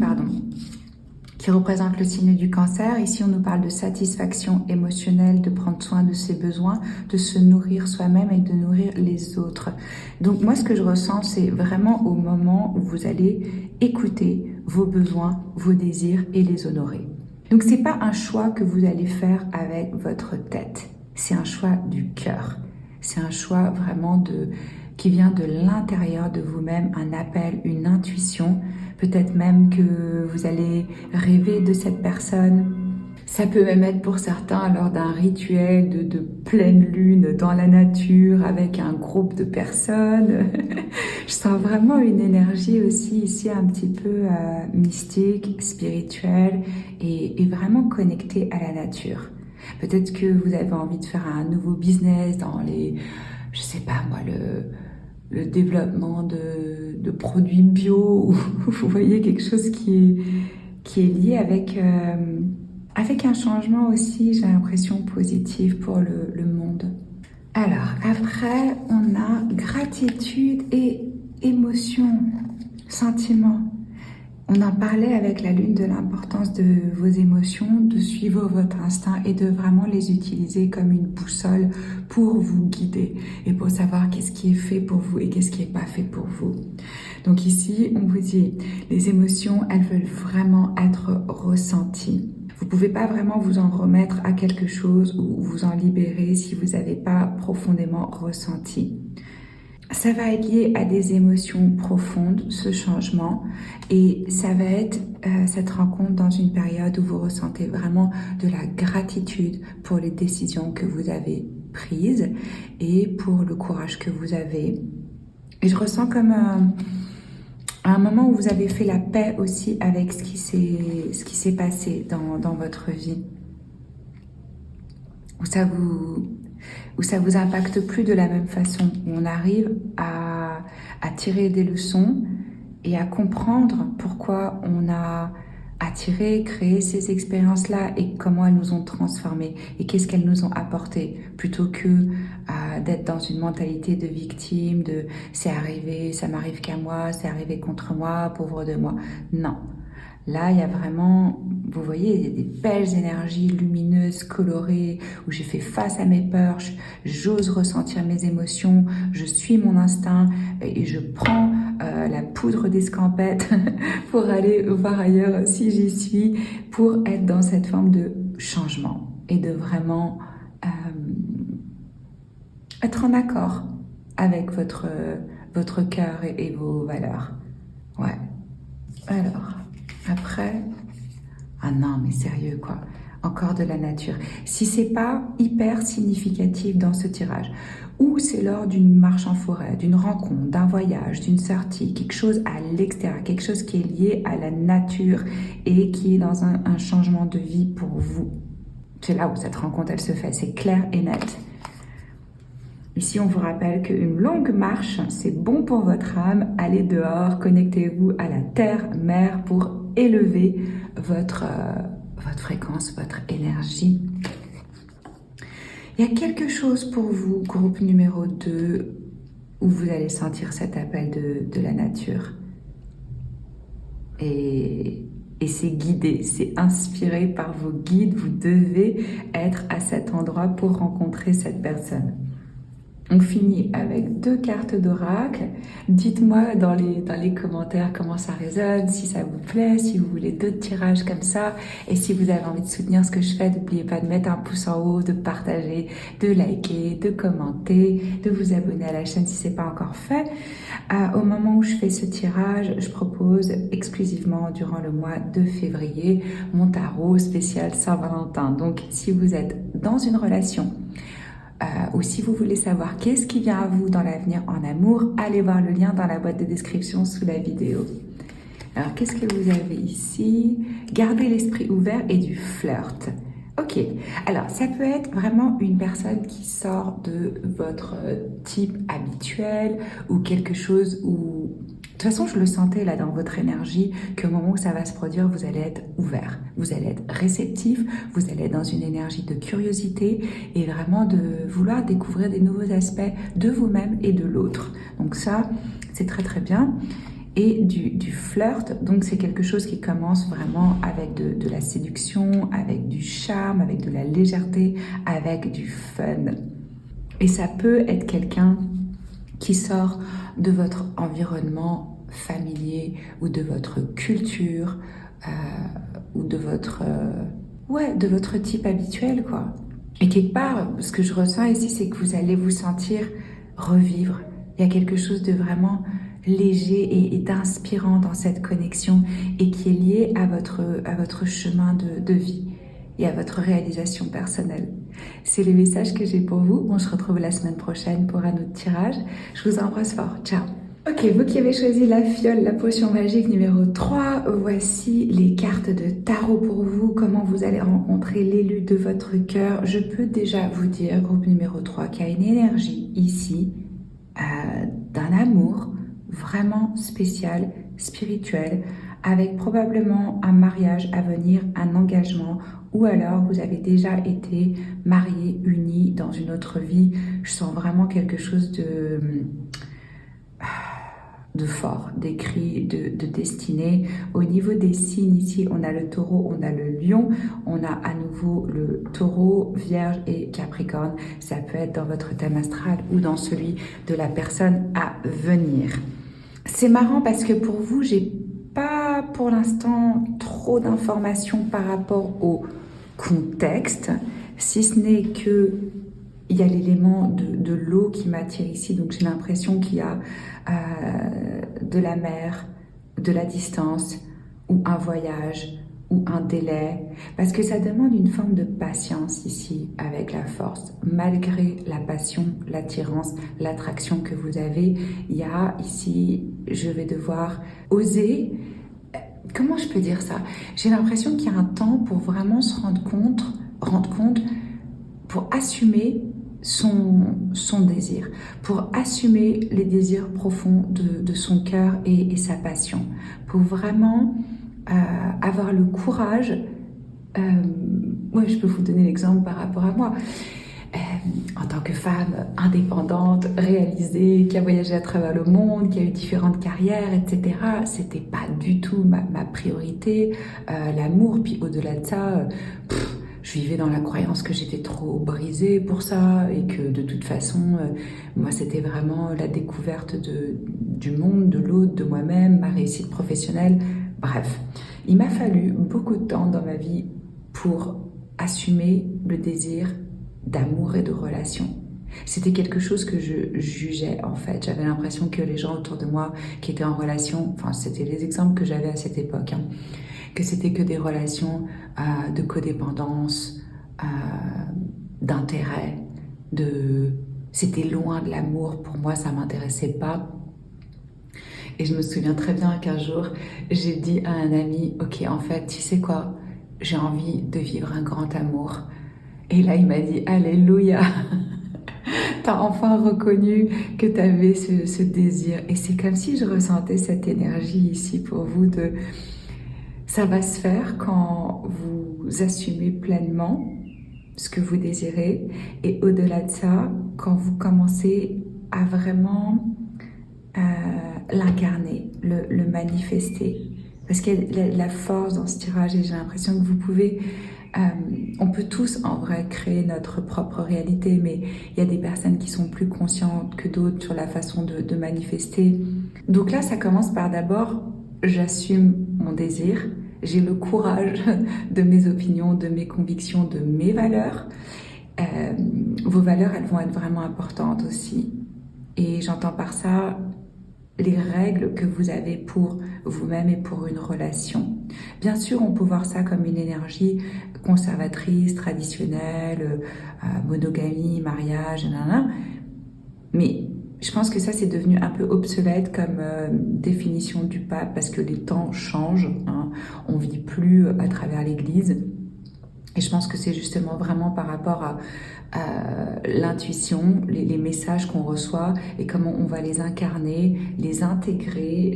S1: pardon, qui représente le signe du Cancer. Ici, on nous parle de satisfaction émotionnelle, de prendre soin de ses besoins, de se nourrir soi-même et de nourrir les autres. Donc moi, ce que je ressens, c'est vraiment au moment où vous allez écouter vos besoins, vos désirs et les honorer. Donc c'est pas un choix que vous allez faire avec votre tête, c'est un choix du cœur. C'est un choix vraiment qui vient de l'intérieur de vous-même, un appel, une intuition. Peut-être même que vous allez rêver de cette personne. Ça peut même être pour certains lors d'un rituel de pleine lune dans la nature avec un groupe de personnes. Je sens vraiment une énergie aussi ici un petit peu mystique, spirituelle et vraiment connectée à la nature. Peut-être que vous avez envie de faire un nouveau business dans je sais pas moi, le développement de produits bio, ou vous voyez quelque chose qui est lié avec un changement aussi, j'ai l'impression, positif pour le monde. Alors, après, on a gratitude et émotion, sentiment. On en parlait avec la Lune de l'importance de vos émotions, de suivre votre instinct et de vraiment les utiliser comme une boussole pour vous guider et pour savoir qu'est-ce qui est fait pour vous et qu'est-ce qui n'est pas fait pour vous. Donc ici, on vous dit, les émotions, elles veulent vraiment être ressenties. Vous ne pouvez pas vraiment vous en remettre à quelque chose ou vous en libérer si vous n'avez pas profondément ressenti. Ça va être lié à des émotions profondes, ce changement, et ça va être cette rencontre dans une période où vous ressentez vraiment de la gratitude pour les décisions que vous avez prises et pour le courage que vous avez. Et je ressens comme un moment où vous avez fait la paix aussi avec ce qui s'est passé dans votre vie, où ça vous impacte plus de la même façon, où on arrive à tirer des leçons et à comprendre pourquoi on a attiré, créé ces expériences-là et comment elles nous ont transformés et qu'est-ce qu'elles nous ont apporté, plutôt que d'être dans une mentalité de victime, de c'est arrivé, ça m'arrive qu'à moi, c'est arrivé contre moi, pauvre de moi. Non. Là, il y a vraiment, vous voyez, il y a des belles énergies lumineuses, colorées, où j'ai fait face à mes peurs, j'ose ressentir mes émotions, je suis mon instinct et je prends la poudre d'escampette pour aller voir ailleurs si j'y suis, pour être dans cette forme de changement et de vraiment être en accord avec votre cœur et vos valeurs. Ouais. Alors, après... Ah non, mais sérieux, quoi. Encore de la nature. Si c'est pas hyper significatif dans ce tirage, ou c'est lors d'une marche en forêt, d'une rencontre, d'un voyage, d'une sortie, quelque chose à l'extérieur, quelque chose qui est lié à la nature et qui est dans un changement de vie pour vous. C'est là où cette rencontre, elle se fait. C'est clair et net. Ici, on vous rappelle qu'une longue marche, c'est bon pour votre âme. Allez dehors, connectez-vous à la terre-mère pour élever votre fréquence, votre énergie. Il y a quelque chose pour vous, groupe numéro 2, où vous allez sentir cet appel de la nature. Et c'est guidé, c'est inspiré par vos guides. Vous devez être à cet endroit pour rencontrer cette personne. On finit avec 2 cartes d'oracle. Dites-moi dans les commentaires comment ça résonne, si ça vous plaît, si vous voulez d'autres tirages comme ça. Et si vous avez envie de soutenir ce que je fais, n'oubliez pas de mettre un pouce en haut, de partager, de liker, de commenter, de vous abonner à la chaîne si ce n'est pas encore fait. Au moment où je fais ce tirage, je propose exclusivement durant le mois de février mon tarot spécial Saint-Valentin. Donc si vous êtes dans une relation, ou si vous voulez savoir qu'est-ce qui vient à vous dans l'avenir en amour, allez voir le lien dans la boîte de description sous la vidéo. Alors, qu'est-ce que vous avez ici? Gardez l'esprit ouvert et du flirt. Ok, alors ça peut être vraiment une personne qui sort de votre type habituel ou quelque chose où... De toute façon, je le sentais là dans votre énergie qu'au moment où ça va se produire, vous allez être ouvert, vous allez être réceptif, vous allez être dans une énergie de curiosité et vraiment de vouloir découvrir des nouveaux aspects de vous-même et de l'autre. Donc ça, c'est très très bien. Et du flirt, donc c'est quelque chose qui commence vraiment avec de la séduction, avec du charme, avec de la légèreté, avec du fun. Et ça peut être quelqu'un qui sort de votre environnement familier ou de votre culture ou de votre type habituel, quoi. Et quelque part, ce que je ressens ici, c'est que vous allez vous sentir revivre. Il y a quelque chose de vraiment léger et d'inspirant dans cette connexion et qui est lié à votre chemin de vie et à votre réalisation personnelle. C'est le message que j'ai pour vous. On se retrouve la semaine prochaine pour un autre tirage. Je vous embrasse fort. Ciao. Ok, vous qui avez choisi la fiole, la potion magique numéro 3, voici les cartes de tarot pour vous. Comment vous allez rencontrer l'élu de votre cœur. Je peux déjà vous dire, groupe numéro 3, qu'il y a une énergie ici d'un amour vraiment spécial, spirituel, avec probablement un mariage à venir, un engagement, ou alors vous avez déjà été mariés, unis dans une autre vie. Je sens vraiment quelque chose de fort, d'écrit, de destiné. Au niveau des signes ici, on a le taureau, on a le lion, on a à nouveau le taureau, vierge et capricorne. Ça peut être dans votre thème astral ou dans celui de la personne à venir. C'est marrant parce que pour vous, j'ai pas pour l'instant trop d'informations par rapport au contexte, si ce n'est que il y a l'élément de l'eau qui m'attire ici, donc j'ai l'impression qu'il y a de la mer, de la distance, ou un voyage, ou un délai, parce que ça demande une forme de patience ici avec la force. Malgré la passion, l'attirance, l'attraction que vous avez, il y a ici, je vais devoir oser. Comment je peux dire ça? J'ai l'impression qu'il y a un temps pour vraiment se rendre compte, pour assumer son désir, pour assumer les désirs profonds de son cœur et sa passion, pour vraiment avoir le courage. Je peux vous donner l'exemple par rapport à moi. En tant que femme indépendante, réalisée, qui a voyagé à travers le monde, qui a eu différentes carrières, etc., c'était pas du tout ma priorité, l'amour. Puis au-delà de ça, je vivais dans la croyance que j'étais trop brisée pour ça et que de toute façon, moi, c'était vraiment la découverte du monde, de l'autre, de moi-même, ma réussite professionnelle. Bref, il m'a fallu beaucoup de temps dans ma vie pour assumer le désir d'amour et de relation. C'était quelque chose que je jugeais en fait. J'avais l'impression que les gens autour de moi qui étaient en relation, enfin c'était les exemples que j'avais à cette époque, hein, que c'était que des relations de codépendance, d'intérêt, c'était loin de l'amour. Pour moi, ça m'intéressait pas. Et je me souviens très bien qu'un jour, j'ai dit à un ami, ok, en fait, tu sais quoi, j'ai envie de vivre un grand amour. Et là, il m'a dit, Alléluia, t'as enfin reconnu que t'avais ce désir. Et c'est comme si je ressentais cette énergie ici pour vous de... Ça va se faire quand vous assumez pleinement ce que vous désirez. Et au-delà de ça, quand vous commencez à vraiment l'incarner, le manifester. Parce qu'il y a la force dans ce tirage et j'ai l'impression que vous pouvez... on peut tous en vrai créer notre propre réalité, mais il y a des personnes qui sont plus conscientes que d'autres sur la façon de manifester. Donc là, ça commence par d'abord, j'assume mon désir, j'ai le courage de mes opinions, de mes convictions, de mes valeurs. Vos valeurs, elles vont être vraiment importantes aussi. Et j'entends par ça les règles que vous avez pour vous-même et pour une relation. Bien sûr, on peut voir ça comme une énergie conservatrice, traditionnelle, monogamie, mariage, nanana. Mais je pense que ça, c'est devenu un peu obsolète comme définition du pape parce que les temps changent, hein. On ne vit plus à travers l'Église. Et je pense que c'est justement vraiment par rapport à l'intuition, les messages qu'on reçoit et comment on va les incarner, les intégrer,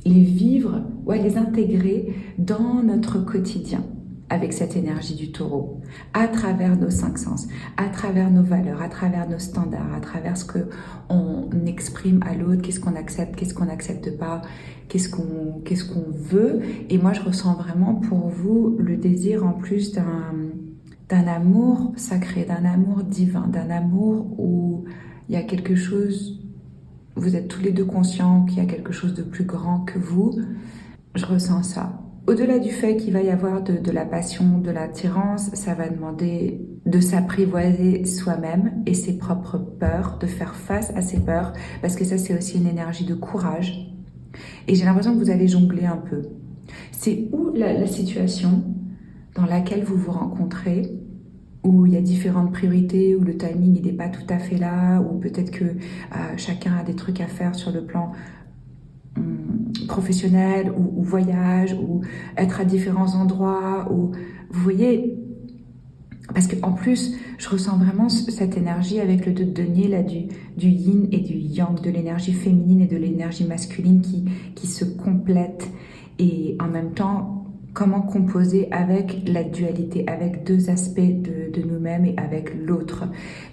S1: les vivre, ouais, les intégrer dans notre quotidien avec cette énergie du taureau, à travers nos 5 sens, à travers nos valeurs, à travers nos standards, à travers ce qu'on exprime à l'autre, qu'est-ce qu'on accepte, qu'est-ce qu'on n'accepte pas, qu'est-ce qu'on veut. Et moi, je ressens vraiment pour vous le désir en plus d'un amour sacré, d'un amour divin, d'un amour où il y a quelque chose, vous êtes tous les deux conscients qu'il y a quelque chose de plus grand que vous. Je ressens ça. Au-delà du fait qu'il va y avoir de la passion, de l'attirance, ça va demander de s'apprivoiser soi-même et ses propres peurs, de faire face à ses peurs, parce que ça, c'est aussi une énergie de courage. Et j'ai l'impression que vous allez jongler un peu. C'est où la situation dans laquelle vous vous rencontrez, où il y a différentes priorités, où le timing n'est pas tout à fait là, où peut-être que chacun a des trucs à faire sur le plan professionnel ou voyage ou être à différents endroits ou vous voyez, parce qu'en plus je ressens vraiment cette énergie avec le 2 de denier là, du yin et du yang, de l'énergie féminine et de l'énergie masculine qui se complètent et en même temps comment composer avec la dualité, avec 2 aspects de nous-mêmes et avec l'autre.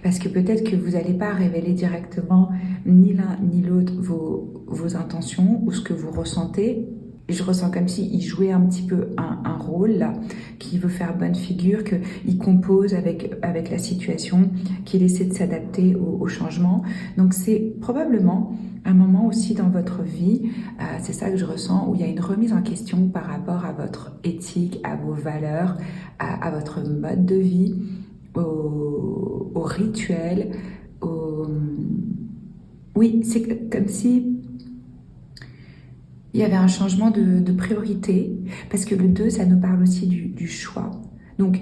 S1: Parce que peut-être que vous n'allez pas révéler directement ni l'un ni l'autre vos intentions ou ce que vous ressentez. Je ressens comme s'il jouait un petit peu un rôle là, qui veut faire bonne figure, qu'il compose avec la situation, qu'il essaie de s'adapter au changement. Donc c'est probablement un moment aussi dans votre vie, c'est ça que je ressens, où il y a une remise en question par rapport à votre éthique, à vos valeurs, à votre mode de vie, au rituel, Oui, c'est comme si il y avait un changement de priorité, parce que le 2, ça nous parle aussi du choix. Donc,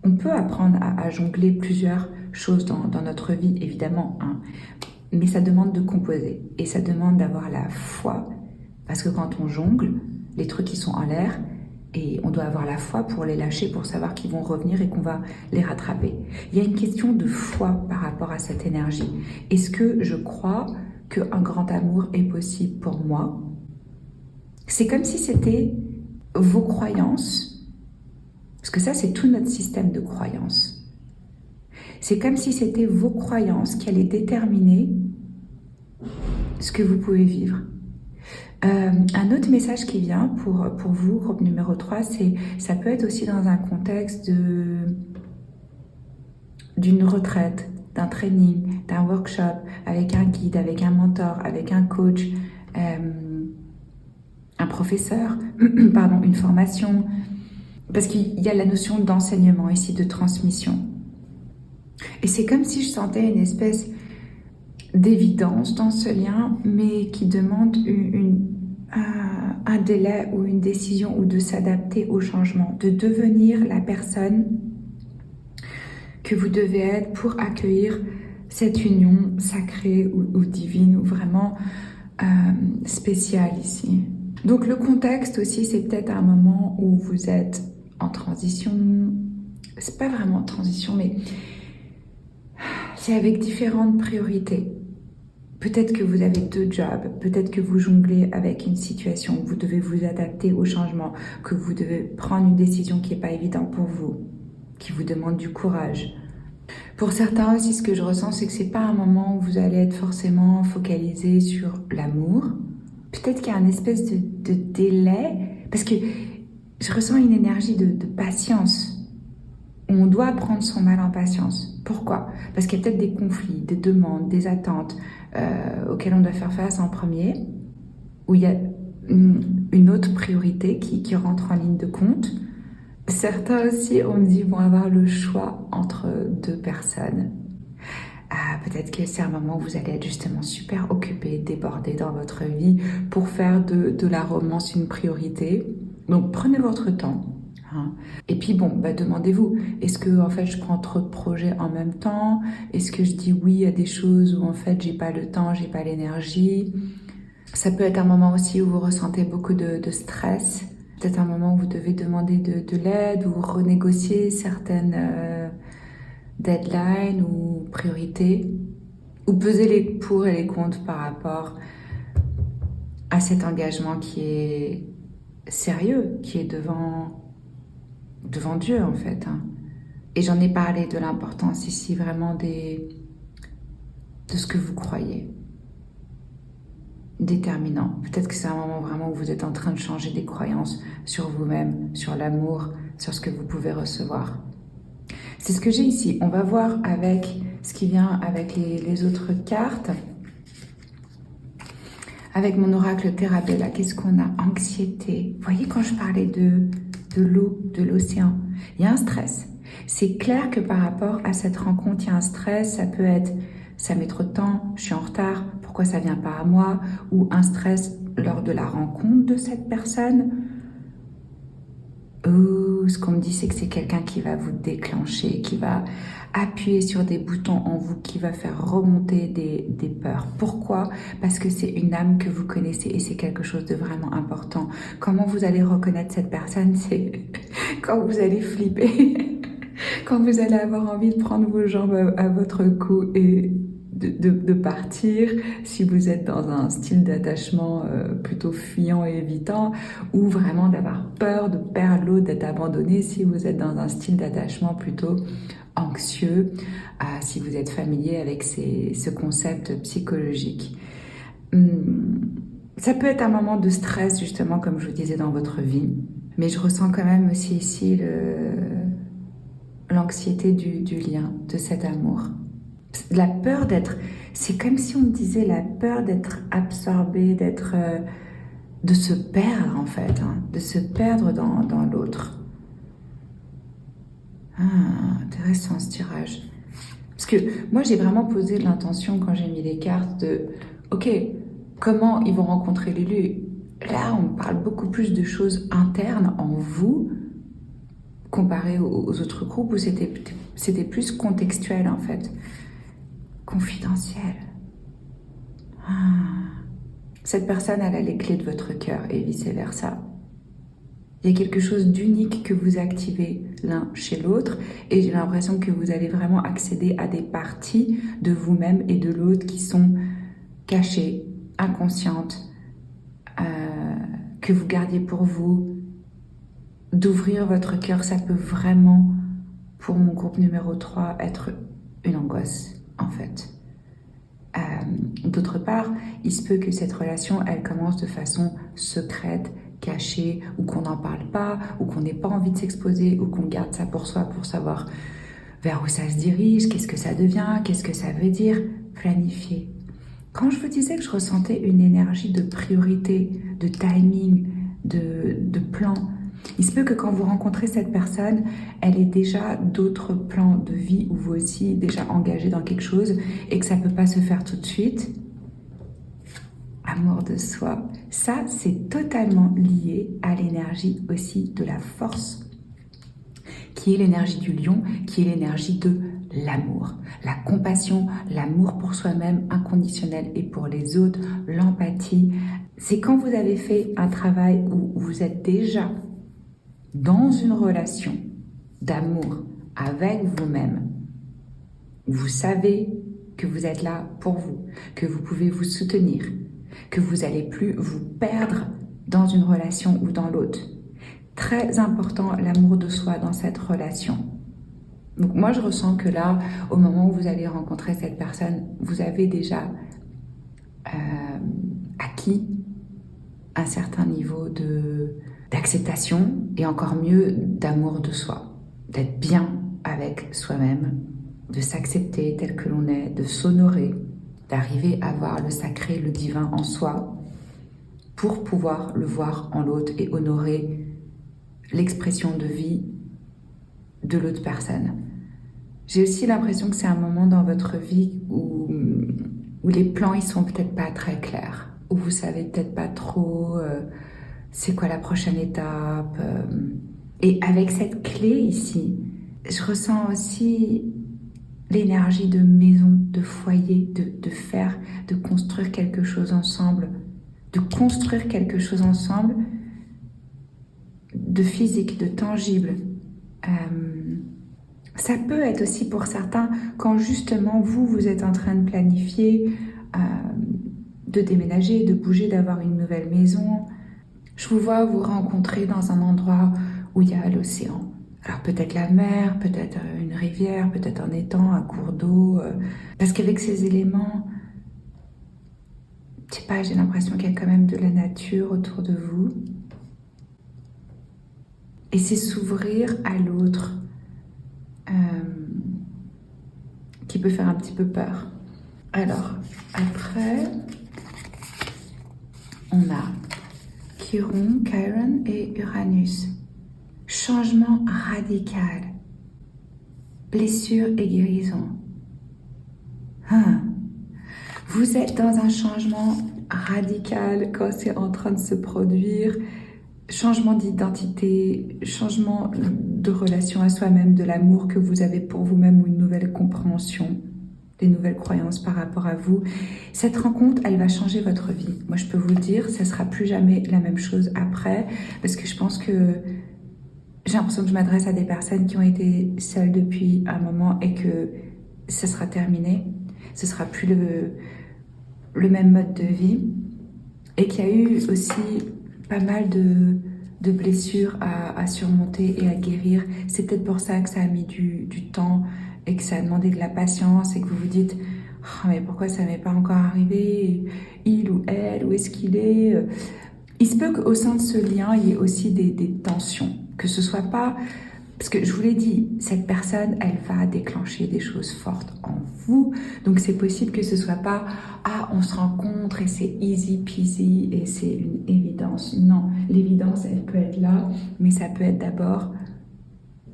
S1: on peut apprendre à jongler plusieurs choses dans notre vie, évidemment, hein, mais ça demande de composer, et ça demande d'avoir la foi, parce que quand on jongle, les trucs, ils sont en l'air, et on doit avoir la foi pour les lâcher, pour savoir qu'ils vont revenir et qu'on va les rattraper. Il y a une question de foi par rapport à cette énergie. Est-ce que je crois qu'un grand amour est possible pour moi ? C'est comme si c'était vos croyances, parce que ça, c'est tout notre système de croyances. C'est comme si c'était vos croyances qui allaient déterminer ce que vous pouvez vivre. Un autre message qui vient pour vous, groupe numéro 3, c'est ça peut être aussi dans un contexte d'une retraite, d'un training, d'un workshop, avec un guide, avec un mentor, avec un coach, un professeur, pardon, une formation, parce qu'il y a la notion d'enseignement ici, de transmission. Et c'est comme si je sentais une espèce d'évidence dans ce lien, mais qui demande un délai ou une décision ou de s'adapter au changement, de devenir la personne que vous devez être pour accueillir cette union sacrée ou divine ou vraiment spéciale ici. Donc le contexte aussi, c'est peut-être un moment où vous êtes en transition. C'est pas vraiment en transition, mais c'est avec différentes priorités. Peut-être que vous avez 2 jobs, peut-être que vous jonglez avec une situation où vous devez vous adapter au changement, que vous devez prendre une décision qui n'est pas évidente pour vous, qui vous demande du courage. Pour certains aussi, ce que je ressens, c'est que ce n'est pas un moment où vous allez être forcément focalisé sur l'amour. Peut-être qu'il y a une espèce de délai, parce que je ressens une énergie de patience. On doit prendre son mal en patience. Pourquoi? Parce qu'il y a peut-être des conflits, des demandes, des attentes auxquelles on doit faire face en premier, où il y a une autre priorité qui rentre en ligne de compte. Certains aussi, on me dit, vont avoir le choix entre 2 personnes. Peut-être que c'est un moment où vous allez être justement super occupé, débordé dans votre vie pour faire de la romance une priorité. Donc prenez votre temps. Et puis bon, demandez-vous, est-ce que en fait je prends trop de projets en même temps? Est-ce que je dis oui à des choses où en fait j'ai pas le temps, j'ai pas l'énergie? Ça peut être un moment aussi où vous ressentez beaucoup de stress. Peut-être un moment où vous devez demander de l'aide ou renégocier certaines deadlines ou priorités. Ou peser les pour et les contre par rapport à cet engagement qui est sérieux, qui est devant Dieu en fait. Et j'en ai parlé de l'importance ici vraiment de ce que vous croyez. Déterminant. Peut-être que c'est un moment vraiment où vous êtes en train de changer des croyances sur vous-même, sur l'amour, sur ce que vous pouvez recevoir. C'est ce que j'ai ici. On va voir avec ce qui vient avec les autres cartes. Avec mon oracle Terabella, qu'est-ce qu'on a? Anxiété. Vous voyez quand je parlais de l'eau, de l'océan, il y a un stress. C'est clair que par rapport à cette rencontre, il y a un stress. Ça peut être, ça met trop de temps, je suis en retard, pourquoi ça vient pas à moi? Ou un stress lors de la rencontre de cette personne. Ou ce qu'on me dit, c'est que c'est quelqu'un qui va vous déclencher, qui va appuyer sur des boutons en vous, qui va faire remonter des peurs. Pourquoi? Parce que c'est une âme que vous connaissez et c'est quelque chose de vraiment important. Comment vous allez reconnaître cette personne? C'est quand vous allez flipper, quand vous allez avoir envie de prendre vos jambes à votre cou et de partir, si vous êtes dans un style d'attachement plutôt fuyant et évitant, ou vraiment d'avoir peur de perdre l'autre, d'être abandonné, si vous êtes dans un style d'attachement plutôt anxieux, si vous êtes familier avec ce concept psychologique. Ça peut être un moment de stress, justement, comme je vous disais, dans votre vie, mais je ressens quand même aussi ici l'anxiété du lien, de cet amour. La peur d'être, c'est comme si on me disait la peur d'être absorbé, de se perdre en fait, de se perdre dans l'autre. Intéressant ce tirage. Parce que moi j'ai vraiment posé l'intention quand j'ai mis les cartes de, ok, comment ils vont rencontrer l'élu? Là on parle beaucoup plus de choses internes en vous, comparé aux autres groupes où c'était plus contextuel en fait. Confidentiel. Cette personne, elle a les clés de votre cœur et vice-versa. Il y a quelque chose d'unique que vous activez l'un chez l'autre et j'ai l'impression que vous allez vraiment accéder à des parties de vous-même et de l'autre qui sont cachées, inconscientes, que vous gardiez pour vous. D'ouvrir votre cœur, ça peut vraiment, pour mon groupe numéro 3, être une angoisse. En fait. D'autre part, il se peut que cette relation, elle commence de façon secrète, cachée, ou qu'on n'en parle pas, ou qu'on n'ait pas envie de s'exposer, ou qu'on garde ça pour soi pour savoir vers où ça se dirige, qu'est-ce que ça devient, qu'est-ce que ça veut dire, planifier. Quand je vous disais que je ressentais une énergie de priorité, de timing, de plan, Il se peut que quand vous rencontrez cette personne, elle ait déjà d'autres plans de vie ou vous aussi déjà engagé dans quelque chose et que ça ne peut pas se faire tout de suite. Amour de soi, ça c'est totalement lié à l'énergie aussi de la force, qui est l'énergie du lion, qui est l'énergie de l'amour, la compassion, l'amour pour soi-même inconditionnel et pour les autres, l'empathie. C'est quand vous avez fait un travail où vous êtes déjà dans une relation d'amour avec vous-même, vous savez que vous êtes là pour vous, que vous pouvez vous soutenir, que vous n'allez plus vous perdre dans une relation ou dans l'autre. Très important, l'amour de soi dans cette relation. Donc moi, je ressens que là, au moment où vous allez rencontrer cette personne, vous avez déjà acquis un certain niveau d'acceptation et encore mieux d'amour de soi, d'être bien avec soi-même, de s'accepter tel que l'on est, de s'honorer, d'arriver à voir le sacré, le divin en soi pour pouvoir le voir en l'autre et honorer l'expression de vie de l'autre personne. J'ai aussi l'impression que c'est un moment dans votre vie où les plans ils sont peut-être pas très clairs, où vous savez peut-être pas trop c'est quoi la prochaine étape. Et avec cette clé ici, je ressens aussi l'énergie de maison, de foyer, de faire, de construire quelque chose ensemble, de construire quelque chose ensemble, de physique, de tangible. Ça peut être aussi pour certains quand justement vous êtes en train de planifier de déménager, de bouger, d'avoir une nouvelle maison. Je vous vois vous rencontrer dans un endroit où il y a l'océan. Alors peut-être la mer, peut-être une rivière, peut-être un étang, un cours d'eau. Parce qu'avec ces éléments, je sais pas, j'ai l'impression qu'il y a quand même de la nature autour de vous. Et c'est s'ouvrir à l'autre qui peut faire un petit peu peur. Alors, après, on a Chiron et Uranus. Changement radical. Blessure et guérison. Vous êtes dans un changement radical quand c'est en train de se produire. Changement d'identité, changement de relation à soi-même, de l'amour que vous avez pour vous-même ou une nouvelle compréhension, des nouvelles croyances par rapport à vous. Cette rencontre, elle va changer votre vie. Moi, je peux vous le dire, ça ne sera plus jamais la même chose après, parce que je pense que j'ai l'impression que je m'adresse à des personnes qui ont été seules depuis un moment et que ça sera terminé. Ce ne sera plus le même mode de vie. Et qu'il y a eu aussi pas mal de blessures à surmonter et à guérir. C'est peut-être pour ça que ça a mis du temps et que ça a demandé de la patience et que vous vous dites « Oh, mais pourquoi ça m'est pas encore arrivé? Il ou elle, où est-ce qu'il est ?» Il se peut qu'au sein de ce lien, il y ait aussi des tensions. Que ce soit pas... Parce que je vous l'ai dit, cette personne, elle va déclencher des choses fortes en vous. Donc c'est possible que ce soit pas « Ah, on se rencontre et c'est easy peasy et c'est une évidence ». Non, l'évidence, elle peut être là, mais ça peut être d'abord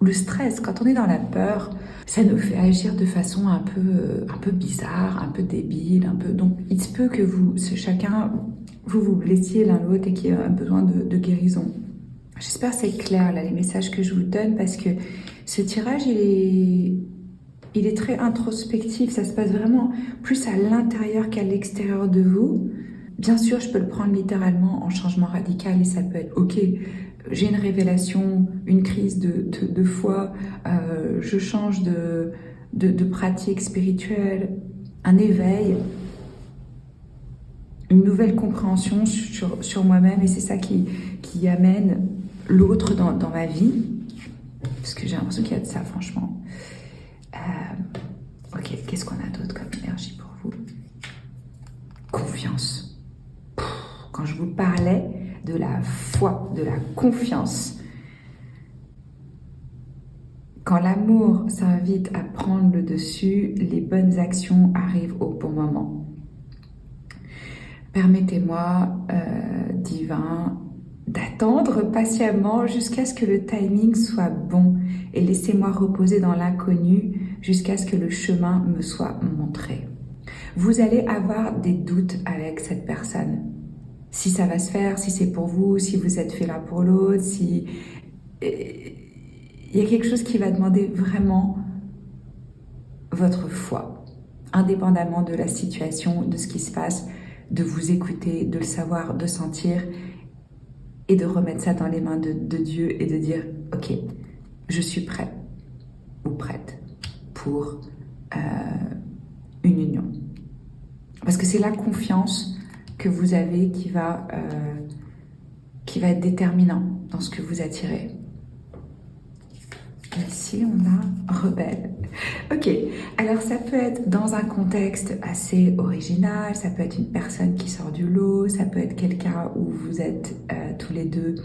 S1: le stress. Quand on est dans la peur, ça nous fait agir de façon un peu bizarre, un peu débile, un peu... Donc il se peut que chacun, vous blessiez l'un l'autre et qu'il y ait un besoin de guérison. J'espère que c'est clair, là, les messages que je vous donne, parce que ce tirage, il est très introspectif. Ça se passe vraiment plus à l'intérieur qu'à l'extérieur de vous. Bien sûr, je peux le prendre littéralement en changement radical et ça peut être « Ok, j'ai une révélation, une crise de foi, je change de pratique spirituelle, un éveil, une nouvelle compréhension sur moi-même et c'est ça qui amène l'autre dans ma vie, parce que j'ai l'impression qu'il y a de ça, franchement. Ok, qu'est-ce qu'on a d'autre comme énergie pour vous? Confiance. Quand je vous parlais de la foi, de la confiance, quand l'amour s'invite à prendre le dessus, les bonnes actions arrivent au bon moment. Permettez-moi, divin, d'attendre patiemment jusqu'à ce que le timing soit bon et laissez-moi reposer dans l'inconnu jusqu'à ce que le chemin me soit montré. Vous allez avoir des doutes avec cette personne. Si ça va se faire, si c'est pour vous, si vous êtes fait l'un pour l'autre, si... Il y a quelque chose qui va demander vraiment votre foi, indépendamment de la situation, de ce qui se passe, de vous écouter, de le savoir, de sentir et de remettre ça dans les mains de Dieu et de dire « Ok, je suis prêt ou prête pour une union. » Parce que c'est la confiance que vous avez qui va être déterminant dans ce que vous attirez. Ici, on a rebelle. Ok, alors ça peut être dans un contexte assez original, ça peut être une personne qui sort du lot, ça peut être quelqu'un où vous êtes tous les deux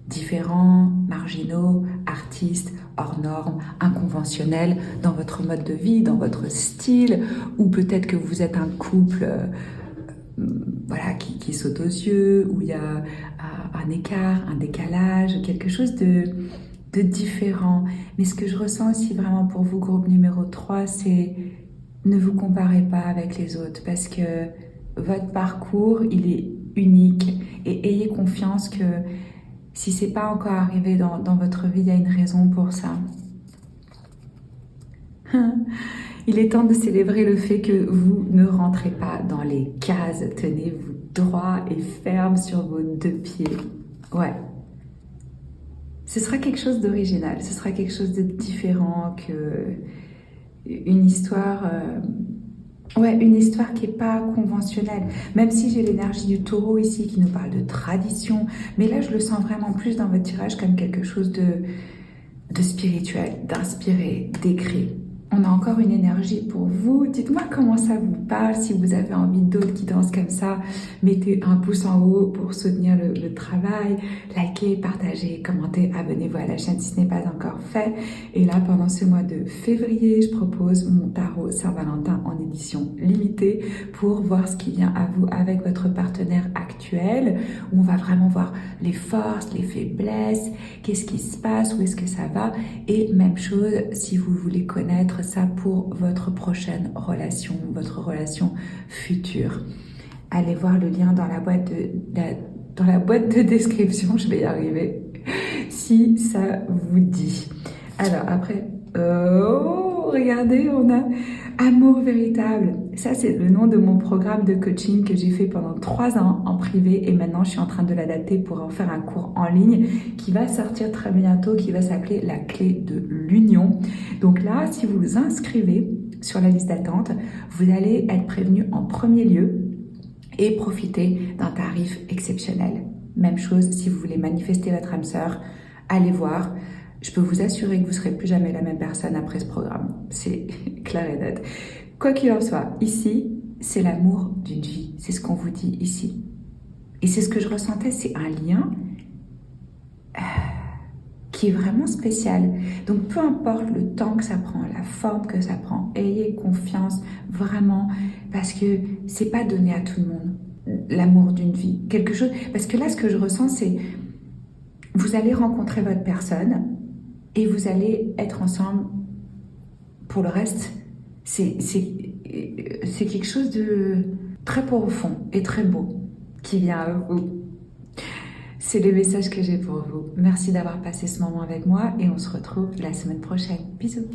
S1: différents, marginaux, artistes, hors normes, inconventionnels dans votre mode de vie, dans votre style, ou peut-être que vous êtes un couple voilà, qui saute aux yeux, où il y a un écart, un décalage, quelque chose de différent. Mais ce que je ressens aussi vraiment pour vous, groupe numéro 3, c'est ne vous comparez pas avec les autres parce que votre parcours, il est unique et ayez confiance que si c'est pas encore arrivé dans votre vie, il y a une raison pour ça. Il est temps de célébrer le fait que vous ne rentrez pas dans les cases. Tenez-vous droit et ferme sur vos deux pieds. Ouais. Ce sera quelque chose d'original, ce sera quelque chose de différent que une histoire, une histoire qui n'est pas conventionnelle. Même si j'ai l'énergie du taureau ici qui nous parle de tradition, mais là je le sens vraiment plus dans votre tirage comme quelque chose de spirituel, d'inspiré, d'écrit. On a encore une énergie pour vous. Dites-moi comment ça vous parle. Si vous avez envie d'autres qui dansent comme ça, mettez un pouce en haut pour soutenir le travail. Likez, partagez, commentez, abonnez-vous à la chaîne si ce n'est pas encore fait. Et là, pendant ce mois de février, je propose mon tarot Saint-Valentin en édition limitée pour voir ce qui vient à vous avec votre partenaire actuel, où on va vraiment voir les forces, les faiblesses, qu'est-ce qui se passe, où est-ce que ça va. Et même chose, si vous voulez connaître ça pour votre prochaine relation, votre relation future. Allez voir le lien dans la boîte de description, je vais y arriver, si ça vous dit. Alors après, regardez, on a Amour véritable. Ça, c'est le nom de mon programme de coaching que j'ai fait pendant 3 ans en privé et maintenant, je suis en train de l'adapter pour en faire un cours en ligne qui va sortir très bientôt, qui va s'appeler La clé de l'union. Donc là, si vous vous inscrivez sur la liste d'attente, vous allez être prévenu en premier lieu et profiter d'un tarif exceptionnel. Même chose, si vous voulez manifester votre âme sœur, allez voir. Je peux vous assurer que vous ne serez plus jamais la même personne après ce programme. C'est clair et net. Quoi qu'il en soit, ici, c'est l'amour d'une vie. C'est ce qu'on vous dit ici. Et c'est ce que je ressentais, c'est un lien qui est vraiment spécial. Donc, peu importe le temps que ça prend, la forme que ça prend, ayez confiance vraiment parce que c'est pas donné à tout le monde. L'amour d'une vie. Quelque chose... Parce que là, ce que je ressens, c'est vous allez rencontrer votre personne et vous allez être ensemble pour le reste. C'est quelque chose de très profond et très beau qui vient à vous. C'est le message que j'ai pour vous. Merci d'avoir passé ce moment avec moi et on se retrouve la semaine prochaine. Bisous.